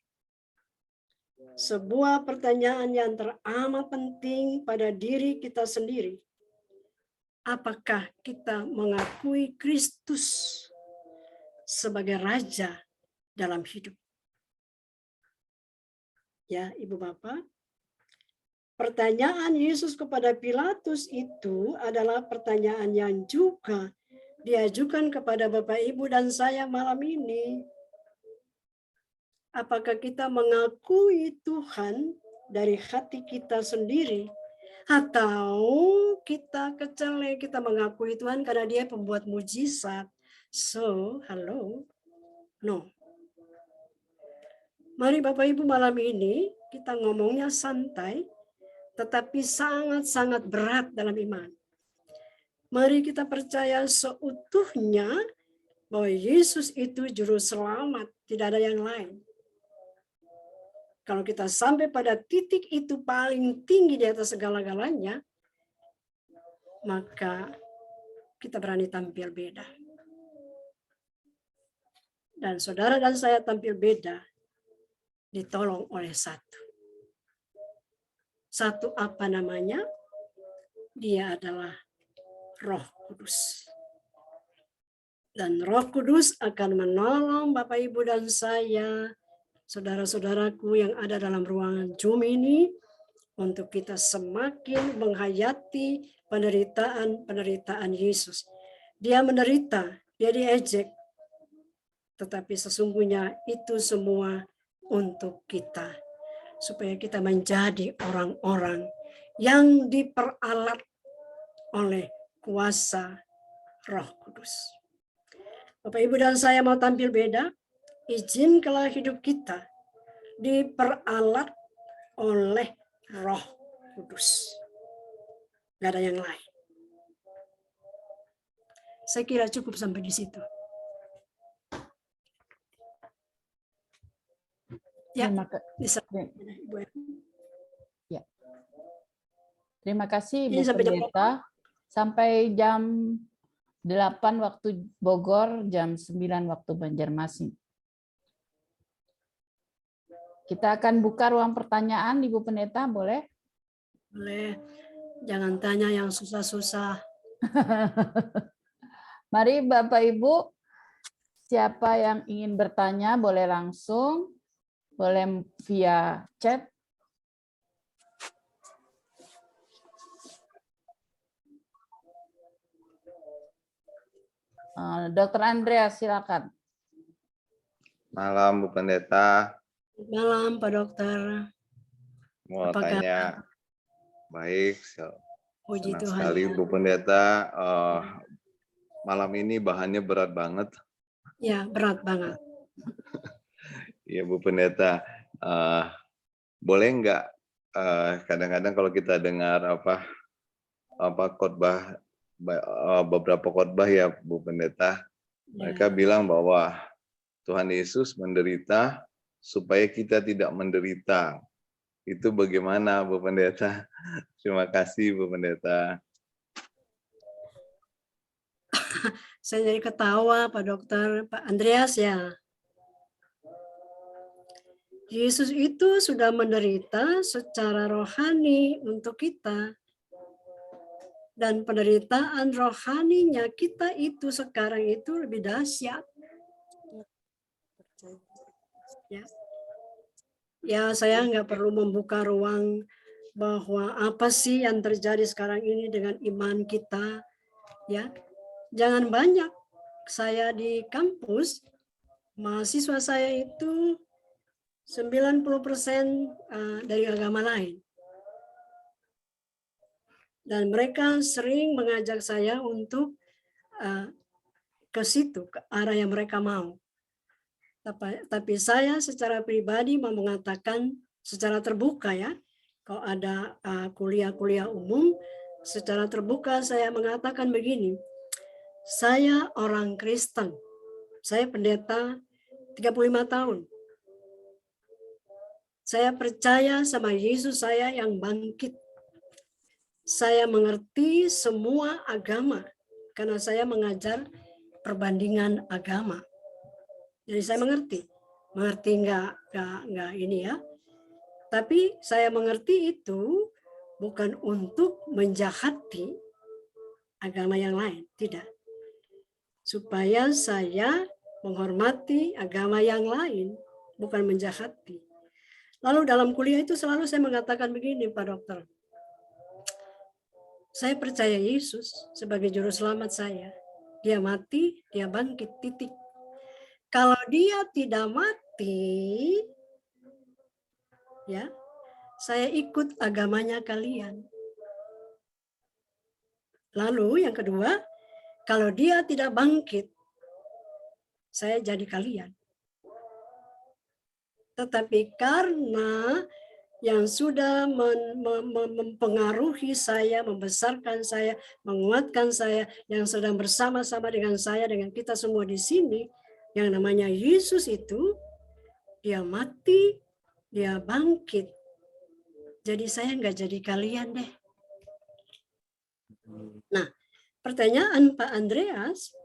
Sebuah pertanyaan yang teramat penting pada diri kita sendiri. Apakah kita mengakui Kristus sebagai Raja dalam hidup? Ya, Ibu Bapak. Pertanyaan Yesus kepada Pilatus itu adalah pertanyaan yang juga diajukan kepada Bapak Ibu dan saya malam ini. Apakah kita mengakui Tuhan dari hati kita sendiri, atau kita kecele, kita mengakui Tuhan karena Dia pembuat mujizat? So, halo, no. Mari Bapak Ibu malam ini kita ngomongnya santai, tetapi sangat-sangat berat dalam iman. Mari kita percaya seutuhnya bahwa Yesus itu juru selamat, tidak ada yang lain. Kalau kita sampai pada titik itu paling tinggi di atas segala-galanya, maka kita berani tampil beda. Dan saudara dan saya tampil beda, ditolong oleh satu. Satu apa namanya? Dia adalah Roh Kudus. Dan Roh Kudus akan menolong Bapak Ibu dan saya, saudara-saudaraku yang ada dalam ruangan Zoom ini, untuk kita semakin menghayati penderitaan Yesus. Dia menderita, dia diejek, tetapi sesungguhnya itu semua untuk kita, supaya kita menjadi orang-orang yang diperalat oleh kuasa Roh Kudus. Bapak Ibu dan saya mau tampil beda, izinkanlah hidup kita diperalat oleh Roh Kudus. Gak ada yang lain. Saya kira cukup sampai di situ. Ya, bisa. Ya. Terima kasih Ini Ibu sampai jam Pendeta. Sampai jam 8 waktu Bogor, jam 9 waktu Banjarmasin. Kita akan buka ruang pertanyaan, Ibu Pendeta, boleh? Boleh. Jangan tanya yang susah-susah. Mari Bapak Ibu, siapa yang ingin bertanya boleh langsung, boleh via chat. Dr. Andreas, silakan. Malam Bu Pendeta. Malam Pak Dokter. Mau Apakah tanya, baik, puji senang Tuhan sekali ya. Bu Pendeta. Malam ini bahannya berat banget. Ya, berat banget. Iya Bu Pendeta. Boleh nggak kadang-kadang kalau kita dengar apa khotbah, beberapa khotbah ya Bu Pendeta, mereka bilang bahwa Tuhan Yesus menderita supaya kita tidak menderita. Itu bagaimana Bu Pendeta? Terima kasih Bu Pendeta. Saya jadi ketawa Pak Dokter, Pak Andreas ya. Yesus itu sudah menderita secara rohani untuk kita. Dan penderitaan rohaninya kita itu sekarang itu lebih dahsyat. Ya, saya nggak perlu membuka ruang bahwa apa sih yang terjadi sekarang ini dengan iman kita. Ya, jangan banyak. Saya di kampus, mahasiswa saya itu 90% dari agama lain. Dan mereka sering mengajak saya untuk ke situ, ke arah yang mereka mau. Tapi saya secara pribadi mau mengatakan secara terbuka ya, kalau ada kuliah-kuliah umum, secara terbuka saya mengatakan begini, saya orang Kristen, saya pendeta 35 tahun. Saya percaya sama Yesus saya yang bangkit. Saya mengerti semua agama karena saya mengajar perbandingan agama. Jadi saya mengerti nggak ini ya. Tapi saya mengerti itu bukan untuk menjahati agama yang lain, tidak. Supaya saya menghormati agama yang lain, bukan menjahati. Lalu dalam kuliah itu selalu saya mengatakan begini, Pak Dokter. Saya percaya Yesus sebagai juru selamat saya. Dia mati, dia bangkit, titik. Kalau dia tidak mati, ya, saya ikut agamanya kalian. Lalu yang kedua, kalau dia tidak bangkit, saya jadi kalian. Tetapi karena yang sudah mempengaruhi saya, membesarkan saya, menguatkan saya, yang sedang bersama-sama dengan saya, dengan kita semua di sini, yang namanya Yesus itu, dia mati, dia bangkit. Jadi saya nggak jadi kalian deh. Nah, pertanyaan Pak Andreas,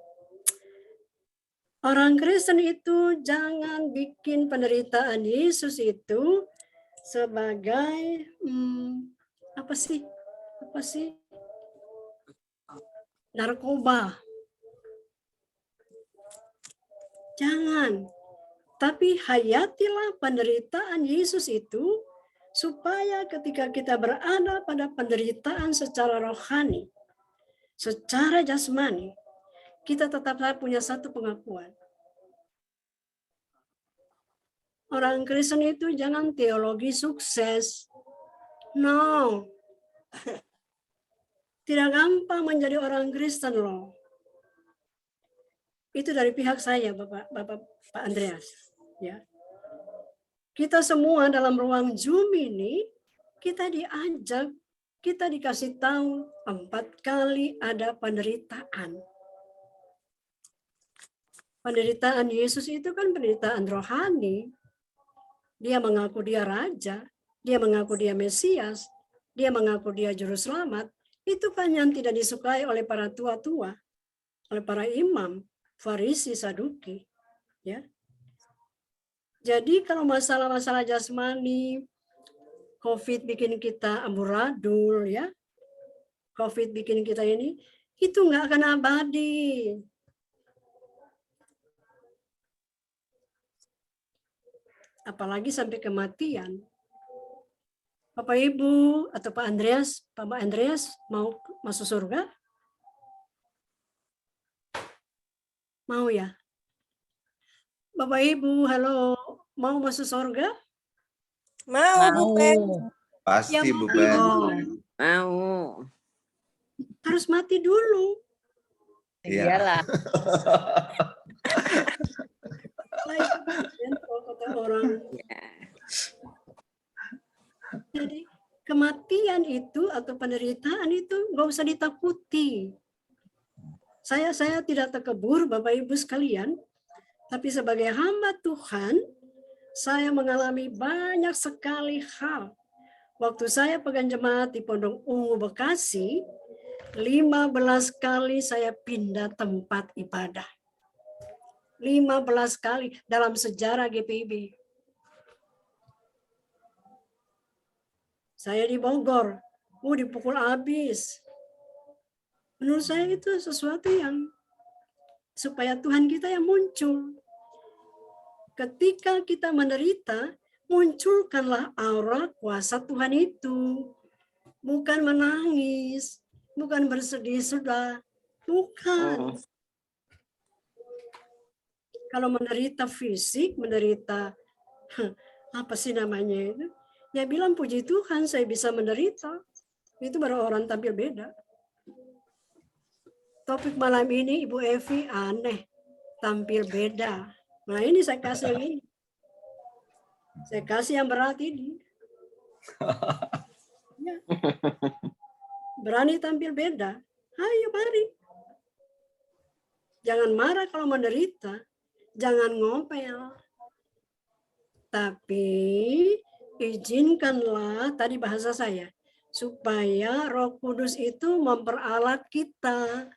orang Kristen itu jangan bikin penderitaan Yesus itu sebagai apa sih narkoba. Jangan, tapi hayatilah penderitaan Yesus itu supaya ketika kita berada pada penderitaan secara rohani, secara jasmani, kita tetap punya satu pengakuan. Orang Kristen itu jangan teologi sukses. No. Tidak gampang menjadi orang Kristen loh. Itu dari pihak saya, Bapak Pak Andreas. Ya. Kita semua dalam ruang Zoom ini, kita diajak, kita dikasih tahu 4 kali ada penderitaan. Penderitaan Yesus itu kan penderitaan rohani. Dia mengaku dia raja, dia mengaku dia Mesias, dia mengaku dia juru selamat. Itu kan yang tidak disukai oleh para tua-tua, oleh para imam, Farisi, Saduki. Ya. Jadi kalau masalah-masalah jasmani, COVID bikin kita amburadul, ya. COVID bikin kita ini, itu nggak akan abadi. Apalagi sampai kematian. Bapak Ibu atau Pak Andreas mau masuk surga? Mau ya? Bapak Ibu, halo, mau masuk surga? Mau, Bu Pen. Pasti Ya, Bu mau. Pen. Mau. Harus mati dulu. Iya. Iyalah. Kata orang. Jadi kematian itu atau penderitaan itu nggak usah ditakuti. Saya tidak terkebur, Bapak Ibu sekalian, tapi sebagai hamba Tuhan, saya mengalami banyak sekali hal Waktu saya pegang jemaat di Pondok Ungu Bekasi, 15 kali saya pindah tempat ibadah. 15 kali dalam sejarah GPIB. Saya di Bogor, dipukul habis. Menurut saya itu sesuatu yang supaya Tuhan kita yang muncul. Ketika kita menderita, munculkanlah aura kuasa Tuhan itu. Bukan menangis, bukan bersedih sudah, bukan. Kalau menderita fisik, menderita apa sih namanya itu? Ya bilang puji Tuhan saya bisa menderita. Itu baru orang tampil beda. Topik malam ini Ibu Evi aneh, tampil beda. Nah ini saya kasih yang ini. Saya kasih yang berat ini. Ya. Berani tampil beda. Ayo mari. Jangan marah kalau menderita. Jangan ngomel. Tapi izinkanlah tadi bahasa saya. Supaya Roh Kudus itu memperalat kita.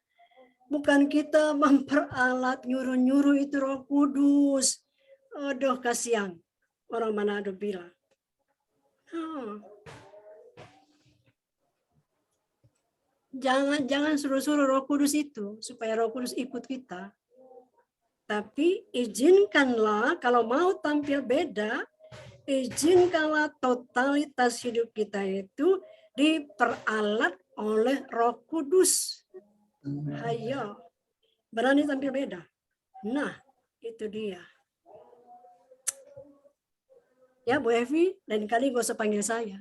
Bukan kita memperalat nyuruh-nyuruh itu Roh Kudus. Aduh kasihan. Orang Manado bilang. Jangan suruh-suruh Roh Kudus itu supaya Roh Kudus ikut kita. Tapi izinkanlah kalau mau tampil beda, izinkanlah totalitas hidup kita itu diperalat oleh Roh Kudus. Ayo, berani tampil beda. Nah, itu dia. Ya, Bu Evi, lain kali gak usah panggil saya.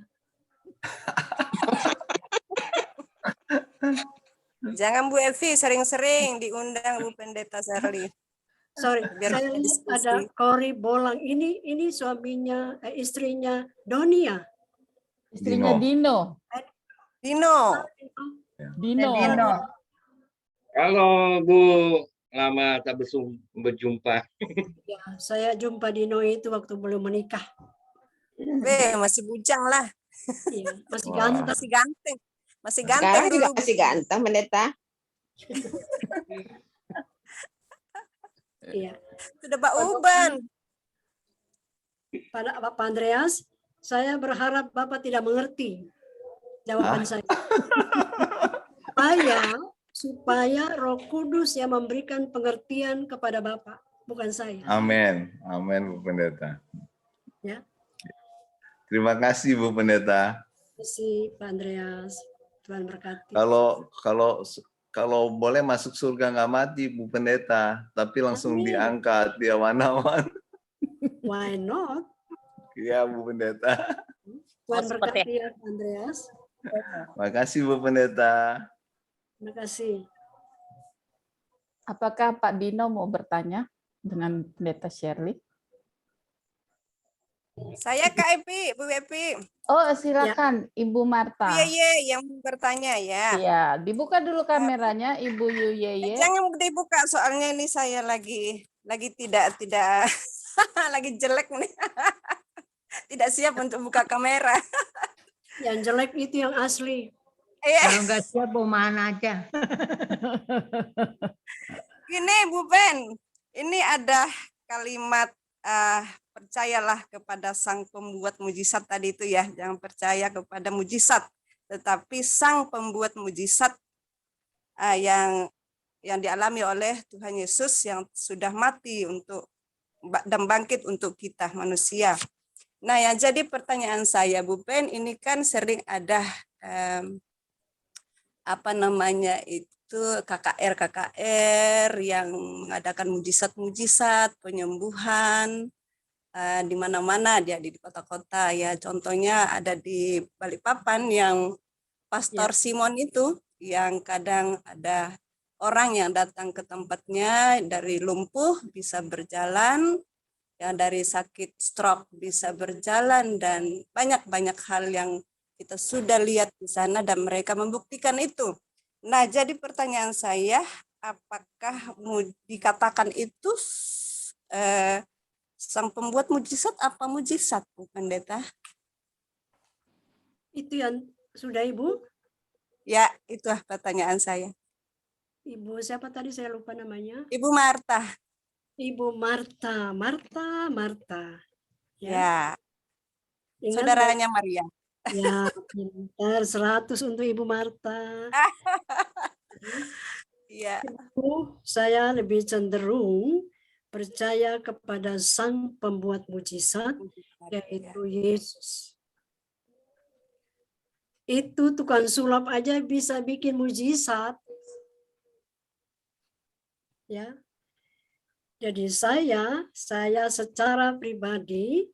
Jangan Bu Evi, sering-sering diundang Bu Pendeta Sherly. Sorry, Biar saya kita lihat diskusi. ada Kori Bolang. Ini suaminya, istrinya Doni ya? Istrinya Dino. Dino. Dino. Halo Bu, lama tak berjumpa. Ya, saya jumpa Dino itu waktu belum menikah. Masih bujang lah. Iya, masih Wah. ganteng. Masih ganteng. Masih ganteng Sekarang dulu. juga masih ganteng, Pendeta. Iya. Sudah Pak Uban. Pak Andreas, saya berharap Bapak tidak mengerti jawaban saya. Supaya Roh Kudus yang memberikan pengertian kepada Bapak, bukan saya. Amin. Amin, Bu Pendeta. Ya. Terima kasih, Bu Pendeta. Terima kasih Pak Andreas. Tuhan berkati. Kalau boleh masuk surga nggak mati, Bu Pendeta, tapi langsung Amin. diangkat di awan-awan. Why not? Iya, Bu Pendeta. Tuhan berkati ya Pak Andreas. Makasih, Bu Pendeta. Terima kasih. Apakah Pak Dino mau bertanya dengan Pendeta Sherly? Saya Kak Epi, Bu Epi. Oh, silakan Ibu Marta. Yeye yang bertanya ya. Iya, dibuka dulu kameranya Ibu Yuyeye. Jangan dibuka soalnya ini saya lagi tidak lagi jelek nih. Tidak siap untuk buka kamera. Yang jelek itu yang asli. Kalau nggak siap mau mana aja. Gini Bu Ben, ini ada kalimat percayalah kepada Sang Pembuat Mujizat tadi itu ya, jangan percaya kepada mujizat, tetapi Sang Pembuat Mujizat yang dialami oleh Tuhan Yesus yang sudah mati untuk dan bangkit untuk kita manusia. Nah, yang jadi pertanyaan saya Bu Ben, ini kan sering ada itu KKR yang mengadakan mujizat-mujizat, penyembuhan di mana-mana dia di kota-kota ya. Contohnya ada di Balikpapan yang Pastor Simon itu yang kadang ada orang yang datang ke tempatnya dari lumpuh bisa berjalan, yang dari sakit stroke bisa berjalan, dan banyak hal yang kita sudah lihat di sana dan mereka membuktikan itu. Nah, jadi pertanyaan saya, apakah dikatakan itu Sang Pembuat Mujizat apa mujizat, Bu Pendeta? Itu yang sudah Ibu? Ya, itu pertanyaan saya. Ibu siapa tadi saya lupa namanya? Ibu Marta. Ibu Marta, Marta. Ya, Ingat saudaranya Maria. ya, pintar 100 untuk Ibu Marta. Iya. Saya lebih cenderung percaya kepada Sang Pembuat Mujizat, yaitu Yesus. Itu tukang sulap aja bisa bikin mujizat. Ya. Jadi saya secara pribadi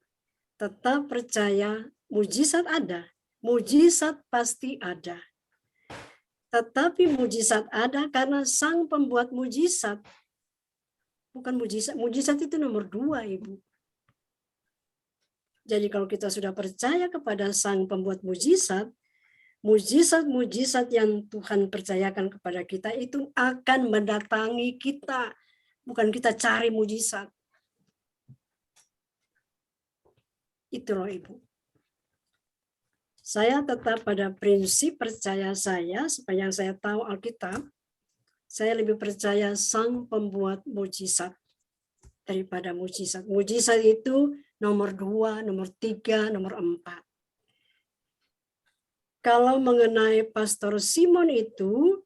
tetap percaya mujizat ada. Mujizat pasti ada. Tetapi mujizat ada karena Sang Pembuat Mujizat. Bukan mujizat. Mujizat itu nomor 2, Ibu. Jadi kalau kita sudah percaya kepada Sang Pembuat Mujizat, mujizat-mujizat yang Tuhan percayakan kepada kita itu akan mendatangi kita. Bukan kita cari mujizat. Itu loh Ibu. Saya tetap pada prinsip percaya saya, sepanjang saya tahu Alkitab, saya lebih percaya Sang Pembuat Mujizat daripada mujizat. Mujizat itu nomor 2, nomor 3, nomor 4. Kalau mengenai Pastor Simon itu,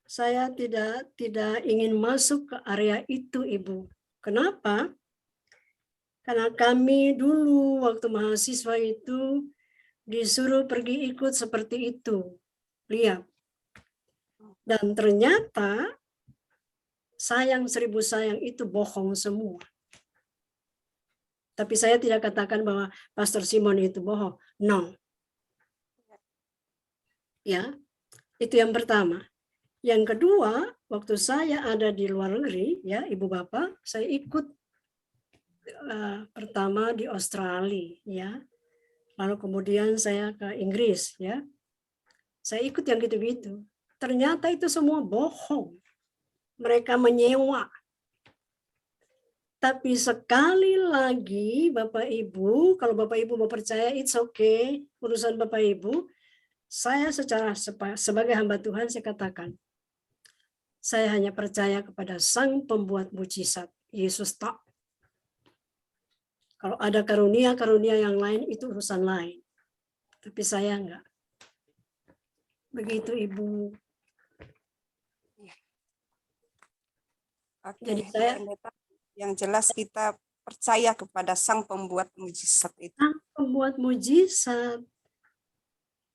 saya tidak ingin masuk ke area itu, Ibu. Kenapa? Karena kami dulu waktu mahasiswa itu disuruh pergi ikut seperti itu. Lihat. Dan ternyata sayang 1000 sayang itu bohong semua. Tapi saya tidak katakan bahwa Pastor Simon itu bohong. No. Ya, itu yang pertama. Yang kedua, waktu saya ada di luar negeri, ya Ibu Bapak, saya ikut pertama di Australia, ya. Lalu kemudian saya ke Inggris, ya. Saya ikut yang gitu-gitu. Ternyata itu semua bohong. Mereka menyewa. Tapi sekali lagi Bapak Ibu, kalau Bapak Ibu mau percaya, it's okay, urusan Bapak Ibu. Saya sebagai hamba Tuhan saya katakan, saya hanya percaya kepada Sang Pembuat Mujizat, Yesus tak. Kalau ada karunia-karunia yang lain itu urusan lain. Tapi saya enggak. Begitu Ibu. Oke, Jadi saya yang jelas kita percaya kepada Sang Pembuat Mujizat itu. Sang Pembuat Mujizat.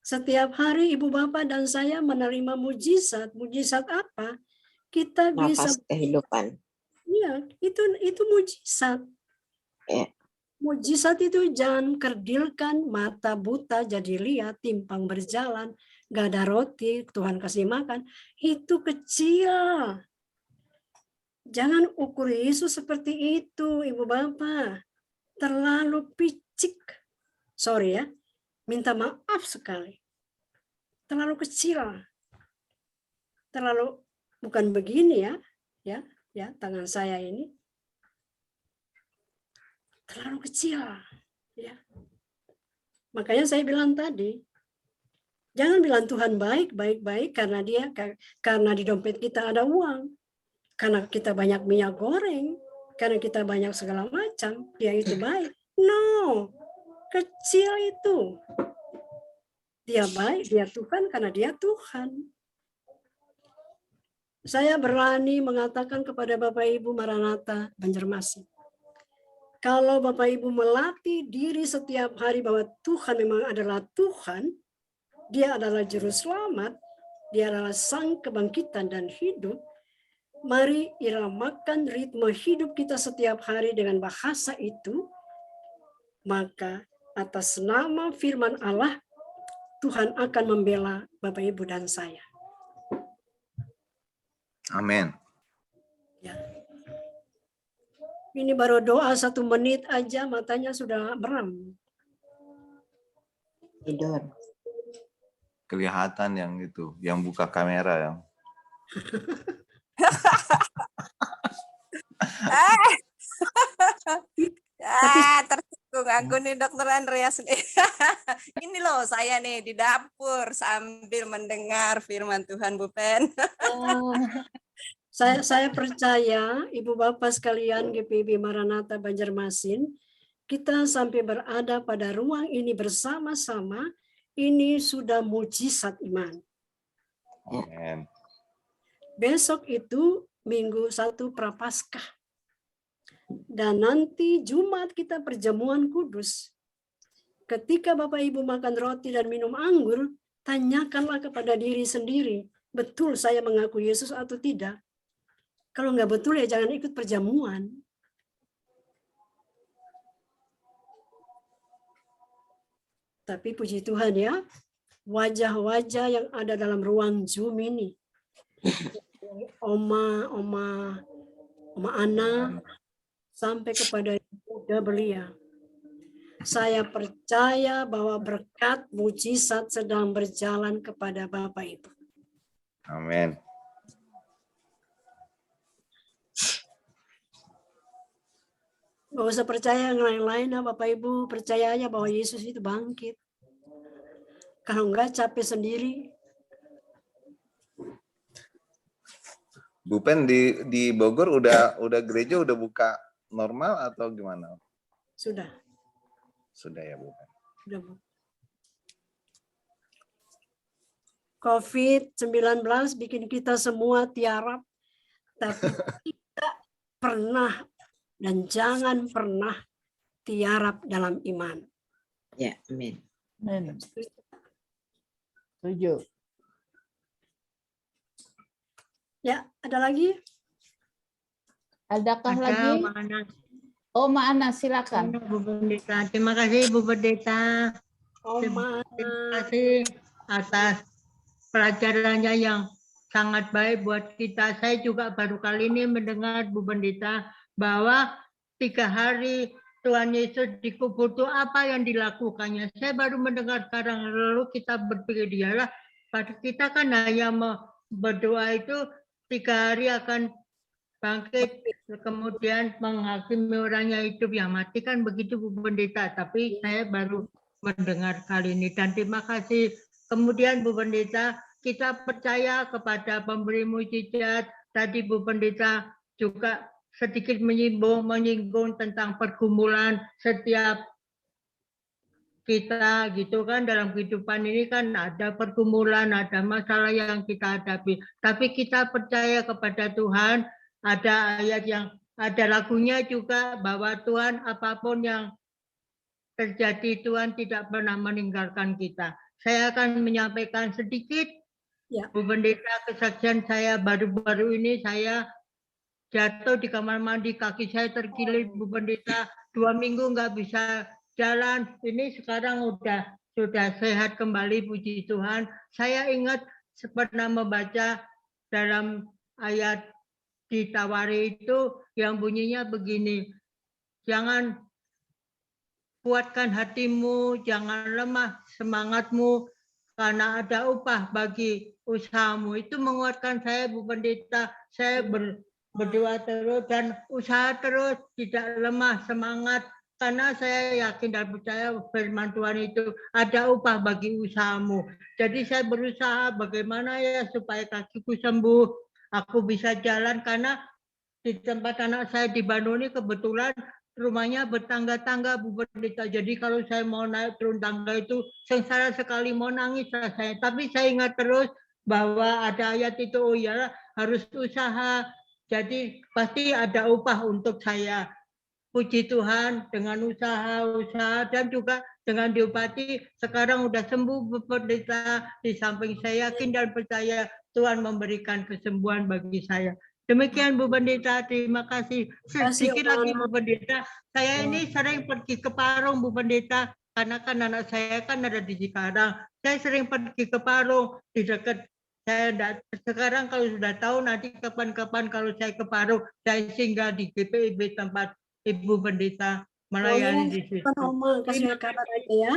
Setiap hari Ibu Bapak dan saya menerima mujizat. Mujizat apa? Kita bisa Nafas kehidupan. Iya, itu mujizat. Ya. Mujizat itu jangan kerdilkan mata buta jadi lihat, timpang berjalan, gak ada roti, Tuhan kasih makan. Itu kecil. Jangan ukur Yesus seperti itu, Ibu Bapak. Terlalu picik. Sorry ya, minta maaf sekali. Terlalu kecil. Terlalu, bukan begini ya, tangan saya ini. Terlalu kecil, ya. Makanya saya bilang tadi, jangan bilang Tuhan baik karena di dompet kita ada uang, karena kita banyak minyak goreng, karena kita banyak segala macam, dia itu baik. No, kecil itu. Dia baik, dia Tuhan karena dia Tuhan. Saya berani mengatakan kepada Bapak Ibu Maranatha Banjarmasin, kalau Bapak Ibu melatih diri setiap hari bahwa Tuhan memang adalah Tuhan, Dia adalah Juru Selamat, Dia adalah Sang Kebangkitan dan Hidup, mari iramakan ritme hidup kita setiap hari dengan bahasa itu, maka atas nama firman Allah, Tuhan akan membela Bapak Ibu dan saya. Amin. Ya. Ini baru doa 1 menit aja matanya sudah merem. Tidur. Kelihatan yang itu, yang buka kamera yang. Tertidur Aku nih Dokter Andreas nih. Ini loh saya nih di dapur sambil mendengar firman Tuhan Bu Pen. Saya percaya Ibu Bapak sekalian GPIB Maranatha Banjarmasin, kita sampai berada pada ruang ini bersama-sama, ini sudah mujizat iman. Amin. Besok itu Minggu 1 Prapaskah. Dan nanti Jumat kita perjamuan kudus. Ketika Bapak Ibu makan roti dan minum anggur, tanyakanlah kepada diri sendiri, betul saya mengaku Yesus atau tidak? Kalau nggak betul ya jangan ikut perjamuan. Tapi puji Tuhan ya, wajah-wajah yang ada dalam ruang Zoom ini. Oma Ana, sampai kepada Bunda Belia. Saya percaya bahwa berkat mujizat sedang berjalan kepada Bapak Ibu. Amin. Gak usah percaya yang lain-lain, Bapak Ibu. Percaya aja bahwa Yesus itu bangkit. Kalau enggak capek sendiri. Bu Pen di Bogor udah gereja udah buka normal atau gimana? Sudah. Sudah ya Bu Pen. Sudah, Bu. COVID-19 bikin kita semua tiarap. Tapi kita pernah dan jangan pernah tiarap dalam iman. Ya, amin. Amin. Setuju. Ya, ada lagi? Adakah Ada lagi? mana? Oh, Ma Ana, silakan. Bu Pendeta. Terima kasih Bu Pendeta. Oma. Terima kasih atas pelajarannya yang sangat baik buat kita. Saya juga baru kali ini mendengar Bu Pendeta bahwa 3 hari Tuhan Yesus dikubur itu apa yang dilakukannya. Saya baru mendengar sekarang, lalu kita berpikir dialah pada kita kan hanya berdoa itu 3 hari akan bangkit, kemudian menghakimi orang yang hidup yang mati, kan begitu Bu Pendeta. Tapi saya baru mendengar kali ini dan terima kasih. Kemudian Bu Pendeta, kita percaya kepada pemberi mujizat. Tadi Bu Pendeta juga sedikit menyinggung tentang pergumulan setiap kita gitu kan. Dalam kehidupan ini kan ada pergumulan, ada masalah yang kita hadapi. Tapi kita percaya kepada Tuhan. Ada ayat yang ada lagunya juga bahwa Tuhan apapun yang terjadi, Tuhan tidak pernah meninggalkan kita. Saya akan menyampaikan sedikit, Ya. Bu Pendeta, kesaksian saya baru-baru ini. Saya jatuh di kamar mandi, kaki saya terkilir, Bu Pendeta. 2 minggu nggak bisa jalan. Ini sekarang sudah sehat kembali, puji Tuhan. Saya ingat pernah membaca dalam ayat di Tawari itu yang bunyinya begini, jangan kuatkan hatimu, jangan lemah semangatmu, karena ada upah bagi usahamu. Itu menguatkan saya, Bu Pendeta. Saya berdoa terus dan usaha terus, tidak lemah semangat, karena saya yakin dan percaya firman Tuhan itu ada upah bagi usahamu. Jadi saya berusaha bagaimana ya supaya kakiku sembuh, aku bisa jalan, karena di tempat anak saya di Bandung ini kebetulan rumahnya bertangga-tangga, Bu Pendeta. Jadi kalau saya mau naik turun tangga itu sengsara sekali, mau nangis saya. Tapi saya ingat terus bahwa ada ayat itu, oh ya harus usaha. Jadi pasti ada upah untuk saya. Puji Tuhan, dengan usaha dan juga dengan diobati sekarang udah sembuh, Bu Pendeta. Di samping saya yakin dan percaya Tuhan memberikan kesembuhan bagi saya. Demikian Bu Pendeta, terima kasih. Sedikit lagi Bu Pendeta, saya ini sering pergi ke Parung, Bu Pendeta, karena kan anak saya kan ada di Cikarang. Saya sering pergi ke Parung, di dekat saya. Sekarang kalau sudah tahu, nanti kapan-kapan kalau saya ke Parung, saya singgah di GPIB tempat Ibu Pendeta melayani di situ. Oma, kasih kabar aja ya.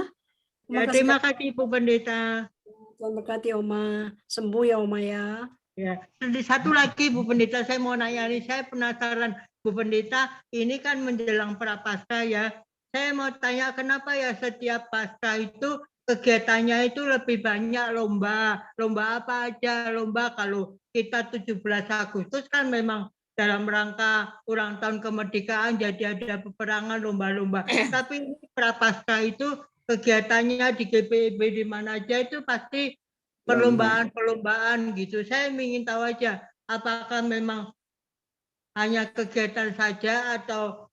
Ya, terima kasih Bu Pendeta. Tuhan berkati Oma, sembuh ya Oma ya. Ya, satu lagi Bu Pendeta, saya mau nanya nih, saya penasaran Bu Pendeta, ini kan menjelang Prapaskah ya. Saya mau tanya kenapa ya setiap Paskah itu kegiatannya itu lebih banyak lomba. Lomba apa aja? Lomba kalau kita 17 Agustus kan memang dalam rangka ulang tahun kemerdekaan, jadi ada peperangan lomba-lomba. Tapi ini Prapaskah itu kegiatannya di GPIB di mana aja itu pasti perlombaan gitu. Saya ingin tahu aja apakah memang hanya kegiatan saja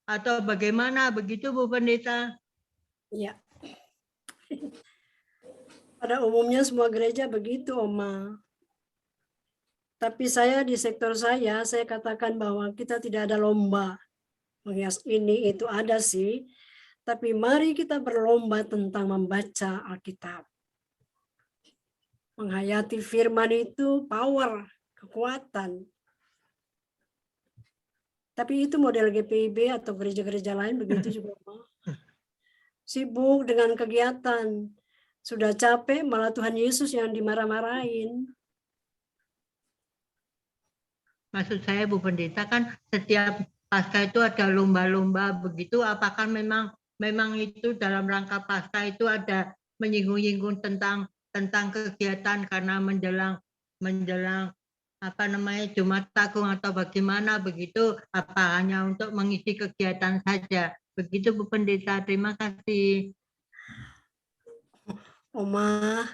atau bagaimana begitu Bu Pendeta? Ya. Pada umumnya semua gereja begitu, Oma. Tapi saya di sektor saya katakan bahwa kita tidak ada lomba menghias ini itu ada sih. Tapi mari kita berlomba tentang membaca Alkitab. Menghayati firman itu power, kekuatan. Tapi itu model GPIB atau gereja-gereja lain begitu juga. Sibuk dengan kegiatan. Sudah capek malah Tuhan Yesus yang dimarah-marahin. Maksud saya Bu Pendeta kan setiap Paskah itu ada lomba-lomba begitu. Apakah memang itu dalam rangka Paskah itu ada menyinggung-nyinggung tentang kegiatan karena menjelang apa namanya Jumat Agung atau bagaimana begitu, apa hanya untuk mengisi kegiatan saja begitu Bu Pendeta? Terima kasih. Oma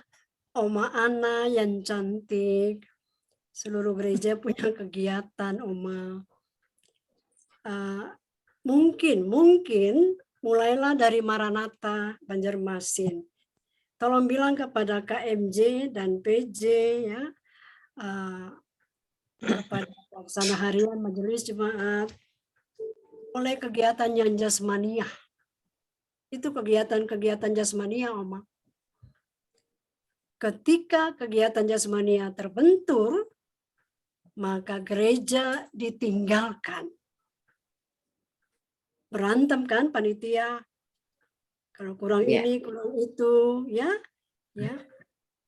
Ana yang cantik, seluruh gereja punya kegiatan, Oma. Mungkin mulailah dari Maranatha Banjarmasin. Tolong bilang kepada KMJ dan PJ ya, kepada pelaksana harian majelis jemaat, oleh kegiatan yang jasmaniah. Itu kegiatan jasmaniah, Oma. Ketika kegiatan jasmaniah terbentur, maka gereja ditinggalkan. Berantem kan panitia, kalau kurang ini, kurang itu, ya.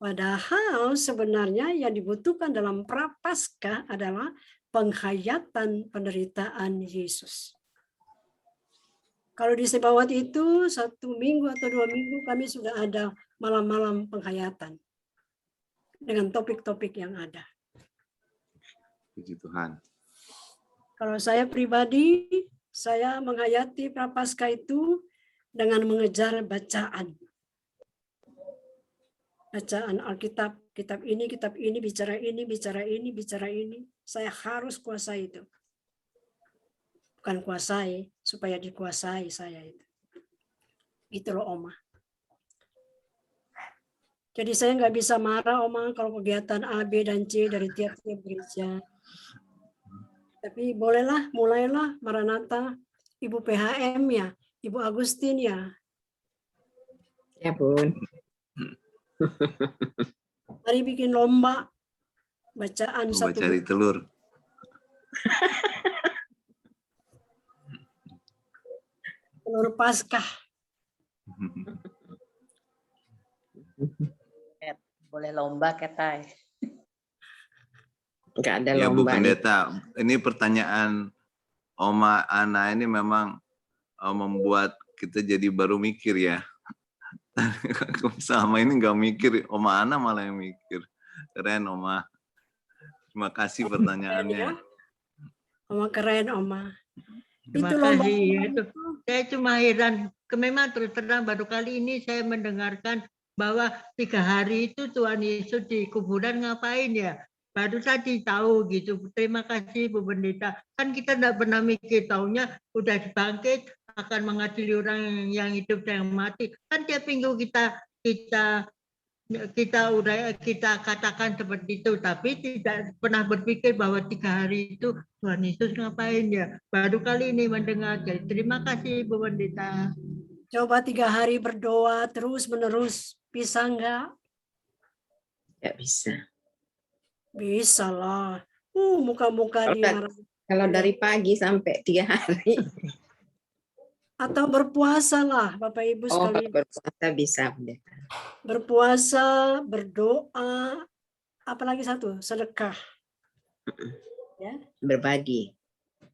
Padahal sebenarnya yang dibutuhkan dalam Prapaskah adalah penghayatan penderitaan Yesus. Kalau di Sebawat itu 1 minggu atau 2 minggu kami sudah ada malam-malam penghayatan dengan topik-topik yang ada. Puji Tuhan. Kalau saya pribadi, saya menghayati Prapaskah itu dengan mengejar bacaan. Bacaan Alkitab, kitab ini, bicara ini, bicara ini, bicara ini. Saya harus kuasai itu. Bukan kuasai, supaya dikuasai saya itu. Gitu loh, Oma. Jadi saya nggak bisa marah, Oma, kalau kegiatan A, B, dan C dari tiap-tiap gereja. Tapi bolehlah, mulailah Maranatha, Ibu PHM ya, Ibu Agustin ya. Ya, Bun. Mari bikin lomba bacaan Lomba satu cari telur. telur Paskah. Boleh lomba kata. Enggak ada Ya Bu lomba. Pendeta, ini pertanyaan Oma Ana ini memang membuat kita jadi baru mikir ya. Sama ini nggak mikir, Oma Ana malah yang mikir. Keren Oma. Terima kasih pertanyaannya. Oma keren, Oma. Terima Itu lomba. kasih. Itu. Saya cuma heran, memang terus terang baru kali ini saya mendengarkan bahwa 3 hari itu Tuhan Yesus di kuburan ngapain ya? Baru tadi tahu gitu. Terima kasih Bu Pendeta. Kan kita tidak pernah mikir, taunya udah dibangkit akan mengadili orang yang hidup dan yang mati. Kan tiap minggu kita katakan seperti itu, tapi tidak pernah berpikir bahwa 3 hari itu Tuhan Yesus ngapain ya. Baru kali ini mendengar. Jadi terima kasih Bu Pendeta. Coba 3 hari berdoa terus menerus, bisa nggak? Enggak bisa. Bisa lah. Muka-muka di Kalau dari pagi sampai 3 hari. Atau berpuasa lah, Bapak Ibu sekalian. Berpuasa bisa, Pendeta. Berpuasa, berdoa, apalagi satu, sedekah. Ya. Berbagi.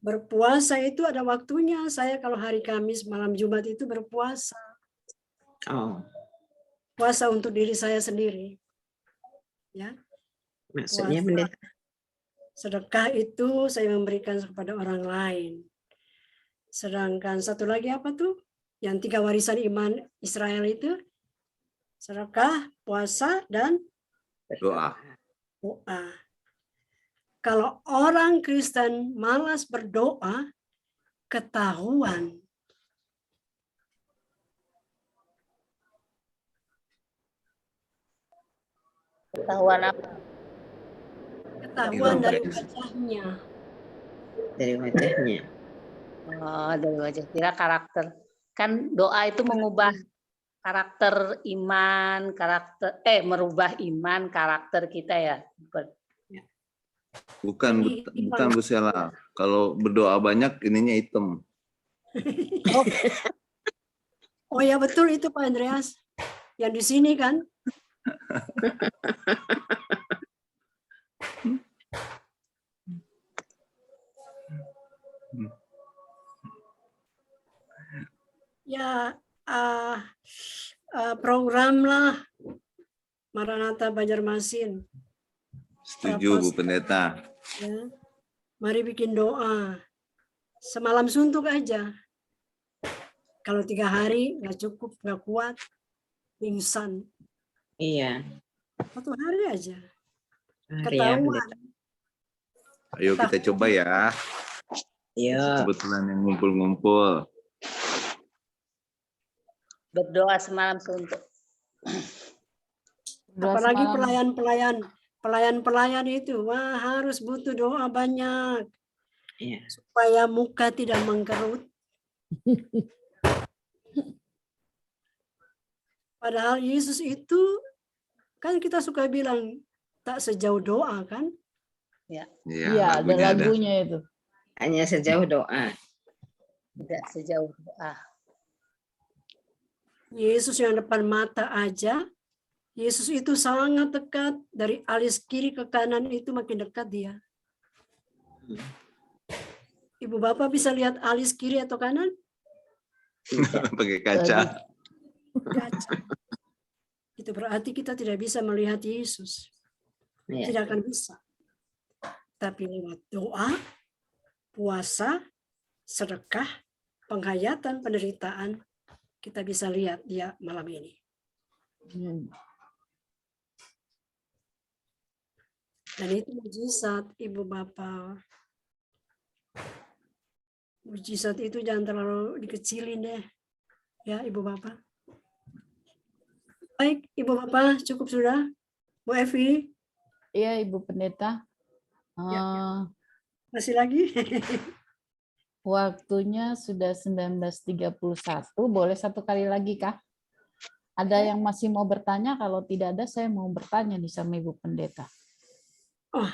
Berpuasa itu ada waktunya. Saya kalau hari Kamis malam Jumat itu berpuasa. Oh, Puasa untuk diri saya sendiri. Ya, maksudnya puasa. pendeta. Sedekah itu saya memberikan kepada orang lain. Sedangkan satu lagi apa tuh? Yang 3 warisan iman Israel itu sedekah, puasa, dan Doa. doa. Kalau orang Kristen malas berdoa, ketahuan. Ketahuan apa? Ketahuan dari Hilang. wajahnya. Dari wajahnya. Oh, dari wajah, kira karakter. Kan doa itu mengubah karakter iman, merubah iman karakter kita ya. Bukan Bu Sela. Kalau berdoa banyak ininya hitam. Oh ya betul itu Pak Andreas. Yang di sini kan. Ya program lah Maranatha Banjarmasin. Setuju Bu Pendeta. Ya. Mari bikin doa. Semalam suntuk aja. Kalau 3 hari nggak cukup, nggak kuat, pingsan. Iya. 1 hari aja. Hari ya, Ketahuan. pendeta. Ayo kita coba ya. Iya. Kebetulan yang ngumpul-ngumpul. Berdoa semalam suntuk. Apalagi pelayan-pelayan itu, wah harus butuh doa banyak Iya. supaya muka tidak mengkerut. Padahal Yesus itu kan kita suka bilang tak sejauh doa kan? Ya. Iya, ada lagunya ada. lagunya itu. Hanya sejauh doa. Tidak sejauh doa. Yesus yang depan mata aja, Yesus itu sangat dekat, dari alis kiri ke kanan itu makin dekat dia. Ibu Bapak bisa lihat alis kiri atau kanan? Pakai kaca. Kaca. Itu berarti kita tidak bisa melihat Yesus. Iya. Tidak akan bisa. Tapi lewat doa, puasa, sedekah, penghayatan penderitaan, kita bisa lihat dia malam ini. Dan itu mujizat, Ibu Bapak. Mujizat itu jangan terlalu dikecilin deh. Ya, Ibu Bapak. Baik, Ibu Bapak, cukup sudah. Bu Evi. Iya, Ibu Pendeta. Masih lagi? Waktunya sudah 19.31. Boleh 1 kali lagi, Kak? Ada yang masih mau bertanya? Kalau tidak ada, saya mau bertanya nih sama Ibu Pendeta. Oh,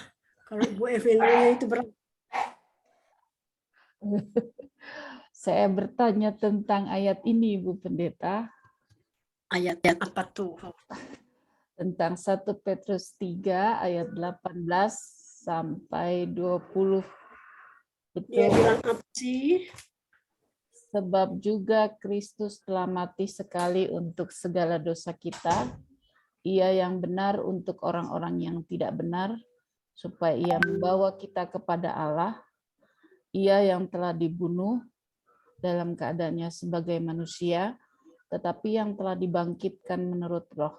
kalau Bu Evi nanya itu berat. Saya bertanya tentang ayat ini, Ibu Pendeta. Ayat apa tuh? Tentang 1 Petrus 3 ayat 18 sampai 20. Dia bilang apa sih? Sebab juga Kristus telah mati sekali untuk segala dosa kita, Ia yang benar untuk orang-orang yang tidak benar, supaya Ia membawa kita kepada Allah. Ia yang telah dibunuh dalam keadaannya sebagai manusia, tetapi yang telah dibangkitkan menurut roh.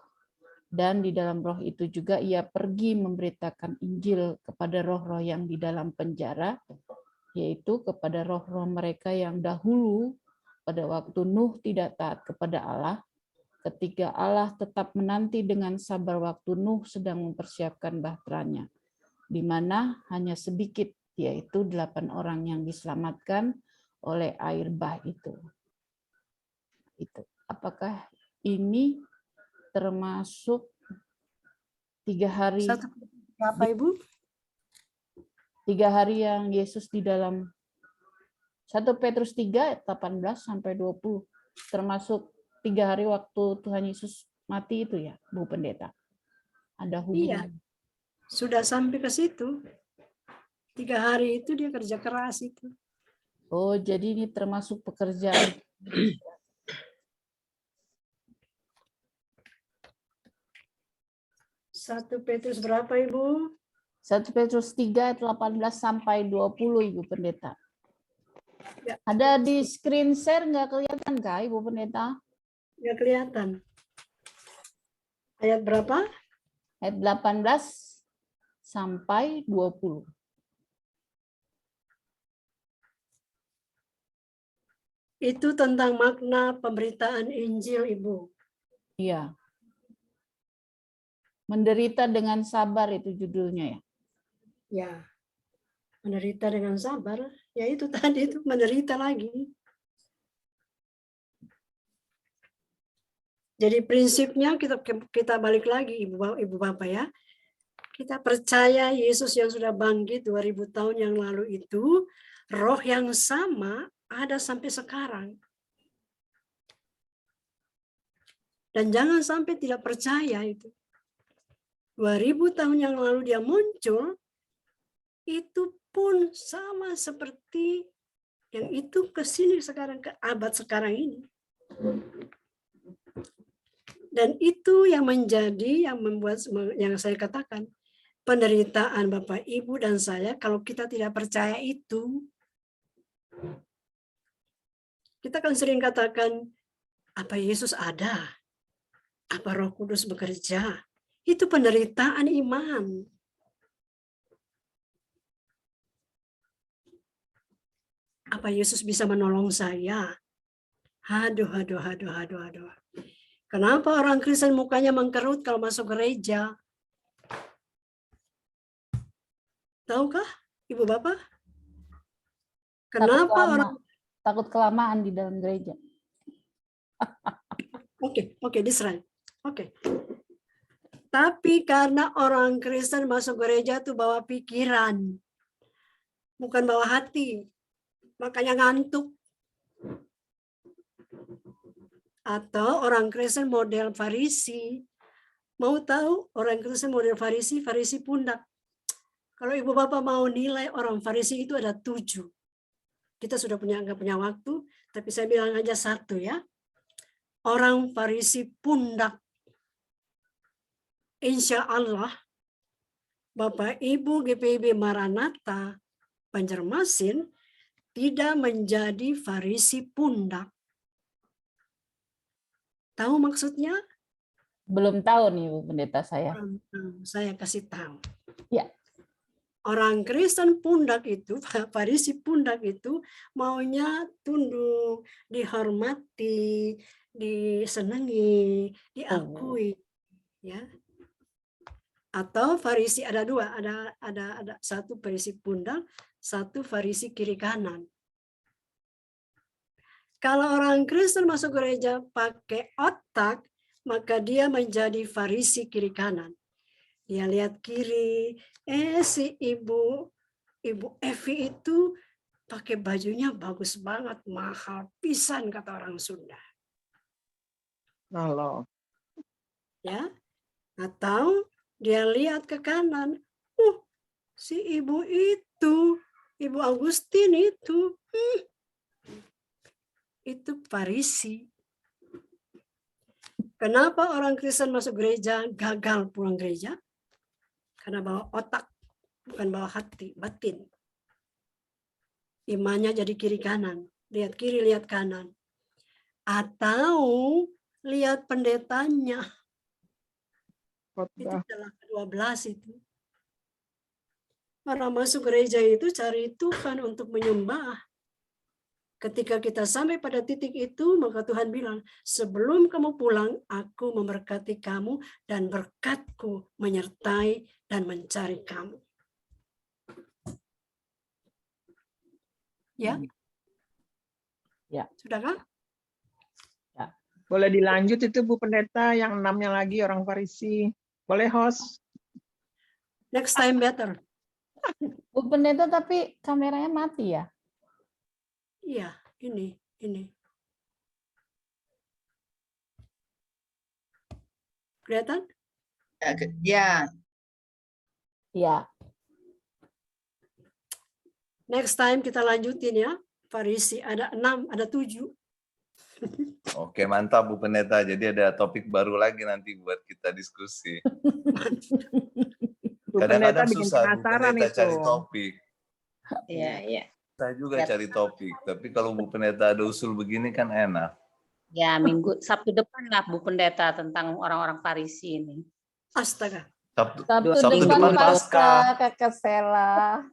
Dan di dalam roh itu juga Ia pergi memberitakan Injil kepada roh-roh yang di dalam penjara, yaitu kepada roh-roh mereka yang dahulu pada waktu Nuh tidak taat kepada Allah, ketika Allah tetap menanti dengan sabar waktu Nuh sedang mempersiapkan bahteranya, di mana hanya sedikit, yaitu 8 orang yang diselamatkan oleh air bah itu. Apakah ini termasuk 3 hari? Apa Ibu? 3 hari yang Yesus di dalam 1 Petrus 3, 18 sampai 20. Termasuk 3 hari waktu Tuhan Yesus mati itu ya, Bu Pendeta? Ada hubungan? Iya, sudah sampai ke situ. 3 3 hari itu dia kerja keras itu. Oh, jadi ini termasuk pekerjaan. 1 Petrus berapa, Ibu? 1 Petrus 3 ayat 18 sampai 20, Ibu Pendeta. Ya. Ada di screen share nggak kelihatan Kak, Ibu Pendeta? Nggak kelihatan. Ayat berapa? Ayat 18 sampai 20. Itu tentang makna pemberitaan Injil, Ibu. Iya. Menderita dengan sabar itu judulnya ya. Ya. Menderita dengan sabar, ya itu tadi itu menderita lagi. Jadi prinsipnya kita balik lagi Ibu Bapak ya. Kita percaya Yesus yang sudah bangkit 2000 tahun yang lalu itu, roh yang sama ada sampai sekarang. Dan jangan sampai tidak percaya itu. 2000 tahun yang lalu dia muncul, itu pun sama seperti yang itu ke sini sekarang, ke abad sekarang ini. Dan itu yang menjadi, yang membuat, yang saya katakan, penderitaan Bapak, Ibu, dan saya, kalau kita tidak percaya itu, kita kan sering katakan, apa Yesus ada? Apa Roh Kudus bekerja? Itu penderitaan iman. Apa Yesus bisa menolong saya? Aduh. Kenapa orang Kristen mukanya mengkerut kalau masuk gereja? Tahukah Ibu Bapak? Kenapa takut kelamaan di dalam gereja? Oke, diserah. Oke. Tapi karena orang Kristen masuk gereja tuh bawa pikiran, bukan bawa hati, makanya ngantuk. Atau orang Kristen model Farisi. Mau tahu orang Kristen model Farisi, Farisi pundak. Kalau Ibu Bapak mau nilai orang Farisi itu ada 7. Kita sudah nggak punya waktu, tapi saya bilang aja 1 ya. Orang Farisi pundak. Insya Allah, Bapak Ibu GPIB Maranatha Banjarmasin tidak menjadi Farisi pundak. Tahu maksudnya? Belum tahu nih Bu Pendeta saya. Saya kasih tahu. Ya. Orang Kristen pundak itu, Farisi pundak itu maunya tunduk, dihormati, disenangi, diakui, ya. Atau Farisi ada 2, ada 1 Farisi pundak, 1 Farisi kiri kanan. Kalau orang Kristen masuk gereja pakai otak, maka dia menjadi Farisi kiri kanan. Dia lihat kiri, si Ibu Evi itu pakai bajunya bagus banget, mahal pisan kata orang Sunda. Halo. Ya. Atau dia lihat ke kanan, si Ibu itu, Ibu Agustin itu Farisi. Kenapa orang Kristen masuk gereja gagal pulang gereja? Karena bawa otak, bukan bawa hati, batin. Imannya jadi kiri kanan, lihat kiri, lihat kanan. Atau lihat pendetanya. Itu adalah ke-12 itu. Orang masuk gereja itu cari Tuhan untuk menyembah. Ketika kita sampai pada titik itu, maka Tuhan bilang, sebelum kamu pulang, aku memberkati kamu dan berkat-Ku menyertai dan mencari kamu. Ya? Ya. Sudahkah? Ya. Boleh dilanjut itu Bu Pendeta, yang 6-nya lagi orang Farisi. Boleh host? Next time better. Bu Pendeta, tapi kameranya mati ya? Iya, ini. Kelihatan? Ya. Ya. Next time kita lanjutin ya. Farisi ada 6, ada 7. Oke, mantap Bu Pendeta. Jadi ada topik baru lagi nanti buat kita diskusi. Bu Kadang-kadang Pendeta bikin susah Bu penasaran Pendeta itu. cari topik. Iya, iya. Saya juga cari topik. Tapi kalau Bu Pendeta ada usul begini kan enak. Ya, Sabtu depan lah Bu Pendeta tentang orang-orang Farisi ini. Astaga. Sabtu Sabtu depan depan Paskah. Kakak Sela.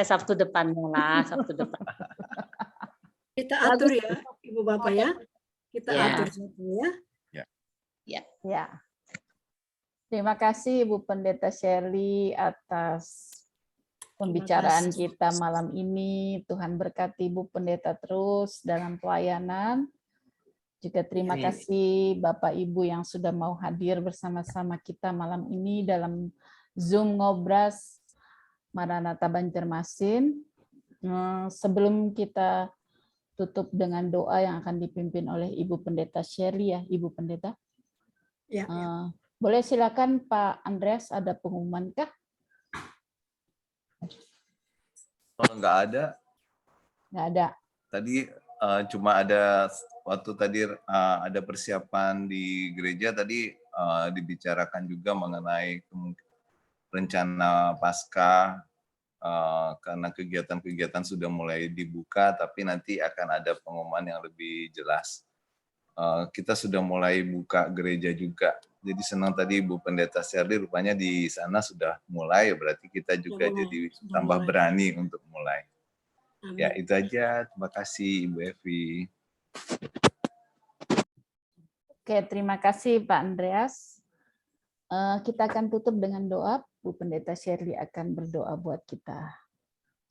Sabtu depannya lah, Sabtu depan. Kita atur ya, Ibu Bapak ya. Kita Ya. atur jadwal ya. Ya. Terima kasih Bu Pendeta Shirley atas pembicaraan kasih. kita malam ini. Tuhan berkati Bu Pendeta terus dalam pelayanan. Juga terima Amin. kasih Bapak Ibu yang sudah mau hadir bersama-sama kita malam ini dalam Zoom Ngobras Maranatha Banjarmasin. Sebelum kita tutup dengan doa yang akan dipimpin oleh Ibu Pendeta Shirley ya, Ibu Pendeta. Ya. Boleh silakan Pak Andreas, ada pengumuman kah? Oh, nggak ada. Nggak ada. Tadi cuma ada waktu tadi ada persiapan di gereja tadi dibicarakan juga mengenai rencana Paskah karena kegiatan-kegiatan sudah mulai dibuka, tapi nanti akan ada pengumuman yang lebih jelas. Kita sudah mulai buka gereja juga. Jadi senang tadi Bu Pendeta Shirley rupanya di sana sudah mulai, berarti kita juga jadi tambah berani untuk mulai. Amin. Ya, itu aja. Terima kasih Ibu Evi. Oke, terima kasih Pak Andreas. Kita akan tutup dengan doa. Bu Pendeta Shirley akan berdoa buat kita.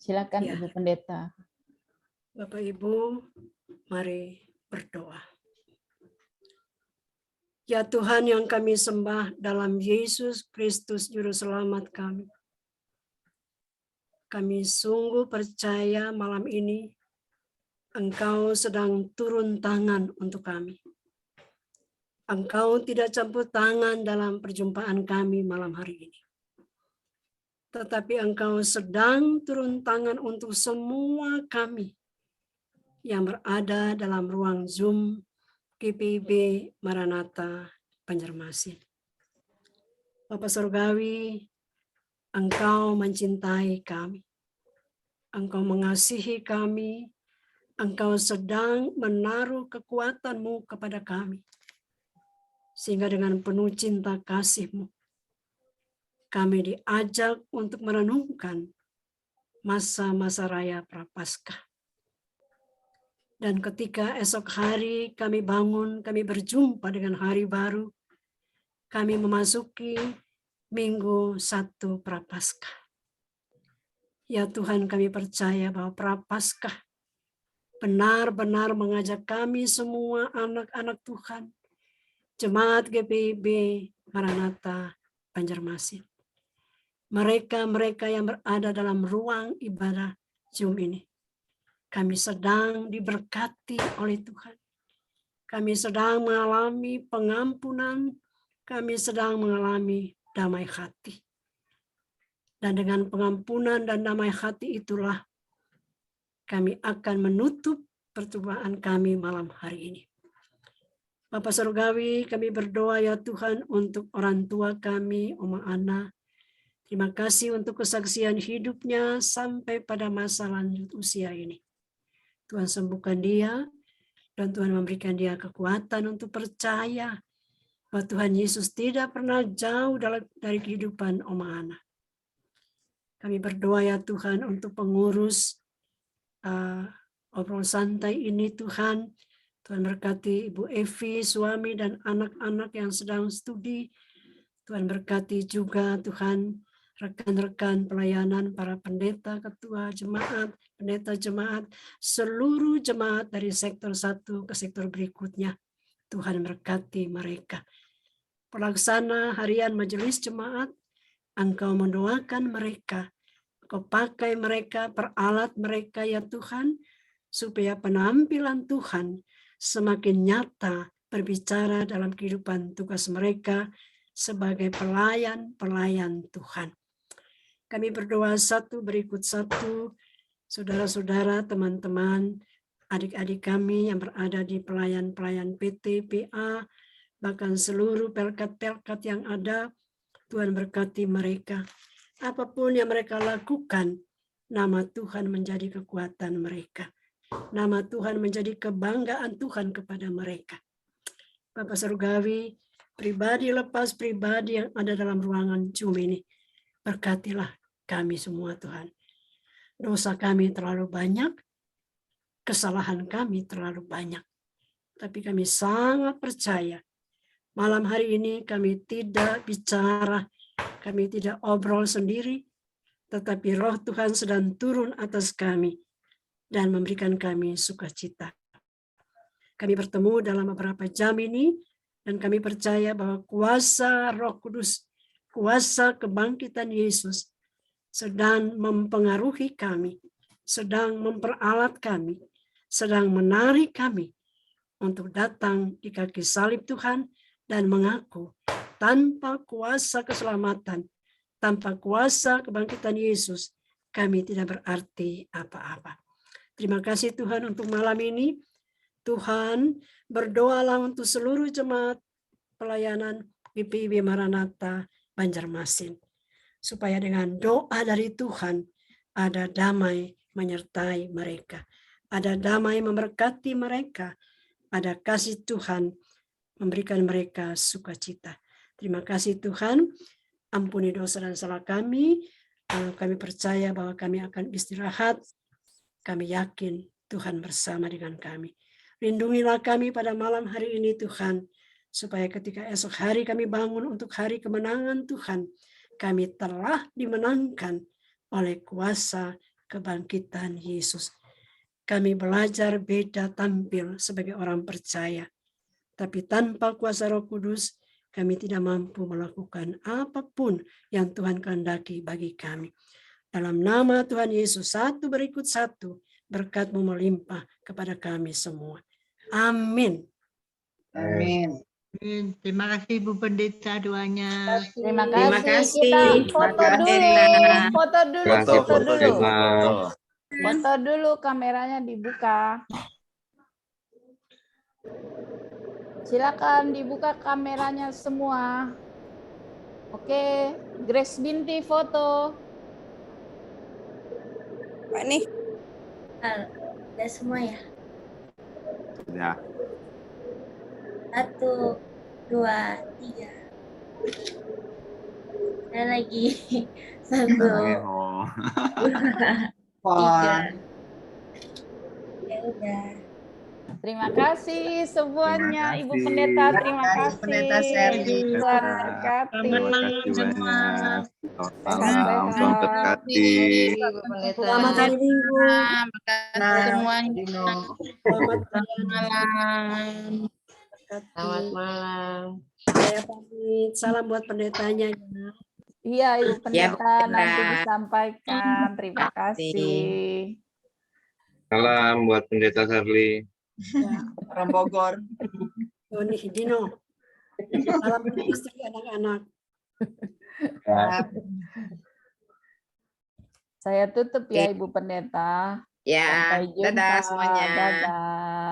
Silakan Ya. Ibu Pendeta. Bapak Ibu, mari berdoa. Ya Tuhan yang kami sembah dalam Yesus Kristus Juru Selamat kami. Kami sungguh percaya malam ini Engkau sedang turun tangan untuk kami. Engkau tidak campur tangan dalam perjumpaan kami malam hari ini. Tetapi Engkau sedang turun tangan untuk semua kami yang berada dalam ruang Zoom GPIB Maranatha Banjarmasin. Bapa Surgawi, Engkau mencintai kami. Engkau mengasihi kami. Engkau sedang menaruh kekuatan-Mu kepada kami. Sehingga dengan penuh cinta kasih-Mu, kami diajak untuk merenungkan masa-masa raya Prapaskah. Dan ketika esok hari kami bangun, kami berjumpa dengan hari baru, kami memasuki Minggu 1 Prapaskah. Ya Tuhan, kami percaya bahwa Prapaskah benar-benar mengajak kami semua anak-anak Tuhan, Jemaat GPIB Maranatha Banjarmasin. Mereka-mereka yang berada dalam ruang ibadah Zoom ini. Kami sedang diberkati oleh Tuhan. Kami sedang mengalami pengampunan. Kami sedang mengalami damai hati. Dan dengan pengampunan dan damai hati itulah kami akan menutup perjumpaan kami malam hari ini. Bapa Surgawi, kami berdoa ya Tuhan untuk orang tua kami, Oma Ana. Terima kasih untuk kesaksian hidupnya sampai pada masa lanjut usia ini. Tuhan sembuhkan dia dan Tuhan memberikan dia kekuatan untuk percaya bahwa Tuhan Yesus tidak pernah jauh dari kehidupan Oma Ana. Kami berdoa ya Tuhan untuk pengurus obrol santai ini Tuhan. Tuhan berkati Ibu Evi, suami dan anak-anak yang sedang studi. Tuhan berkati juga Tuhan rekan-rekan pelayanan, para pendeta, ketua jemaat, pendeta jemaat, seluruh jemaat dari sektor satu ke sektor berikutnya. Tuhan berkati mereka. Pelaksana harian majelis jemaat, Engkau mendoakan mereka. Engkau pakai mereka, peralat mereka ya Tuhan, supaya penampilan Tuhan semakin nyata berbicara dalam kehidupan tugas mereka sebagai pelayan-pelayan Tuhan. Kami berdoa satu berikut satu, saudara-saudara, teman-teman, adik-adik kami yang berada di pelayan-pelayan PT, PA, bahkan seluruh pelkat-pelkat yang ada, Tuhan berkati mereka. Apapun yang mereka lakukan, nama Tuhan menjadi kekuatan mereka. Nama Tuhan menjadi kebanggaan Tuhan kepada mereka. Bapak Surgawi, pribadi lepas pribadi yang ada dalam ruangan Zoom ini, berkatilah kami semua Tuhan. Dosa kami terlalu banyak, kesalahan kami terlalu banyak. Tapi kami sangat percaya, malam hari ini kami tidak bicara, kami tidak obrol sendiri, tetapi roh Tuhan sedang turun atas kami dan memberikan kami sukacita. Kami bertemu dalam beberapa jam ini, dan kami percaya bahwa kuasa Roh Kudus, kuasa kebangkitan Yesus sedang mempengaruhi kami, sedang memperalat kami, sedang menarik kami untuk datang di kaki salib Tuhan dan mengaku tanpa kuasa keselamatan, tanpa kuasa kebangkitan Yesus, kami tidak berarti apa-apa. Terima kasih Tuhan untuk malam ini. Tuhan, berdoalah untuk seluruh jemaat pelayanan GPIB Maranatha Banjarmasin, supaya dengan doa dari Tuhan ada damai menyertai mereka, ada damai memberkati mereka, ada kasih Tuhan memberikan mereka sukacita. Terima kasih Tuhan, ampuni dosa dan salah kami. Kami percaya bahwa kami akan istirahat. Kami yakin Tuhan bersama dengan kami. Lindungilah kami pada malam hari ini Tuhan, supaya ketika esok hari kami bangun untuk hari kemenangan Tuhan, kami telah dimenangkan oleh kuasa kebangkitan Yesus. Kami belajar beda tampil sebagai orang percaya, tapi tanpa kuasa Roh Kudus, kami tidak mampu melakukan apapun yang Tuhan kehendaki bagi kami. Dalam nama Tuhan Yesus, satu berikut satu, berkat-Mu melimpah kepada kami semua. Amin. Amin. Terima kasih Bu Pendeta doanya. Terima Terima kasih. kasih. Kita foto Terima dulu. kasih. Foto dulu. Kasih Foto foto dulu. juga. Foto dulu, kameranya dibuka. Silakan dibuka kameranya semua. Oke, Grace Binti foto. Pak nih. Udah semua ya? Ya. 1, 2, 3. Saya lagi 1, 2, 3. Ya udah. Terima kasih semuanya, Terima Ibu kasih. Pendeta. Terima kasih. Pendeta Sherly. Tuhan berkati. Terima kasih banyak. Sehat-sehat. Salam, Tuhan berkati. Selamat hari Minggu. Nah, Semuanya. Dino. Selamat Malam. Selamat malam. Saya pamit. Salam buat pendetanya. Ya. Iya, Ibu Pendeta, Pendeta. nanti disampaikan. Terima kasih. Salam buat Pendeta Sherly. Orang Bogor. Doni Dino. Salam untuk istri anak-anak. Saya tutup ya, Ibu Pendeta. Ya, Sampai jumpa. dadah semuanya. Dadah.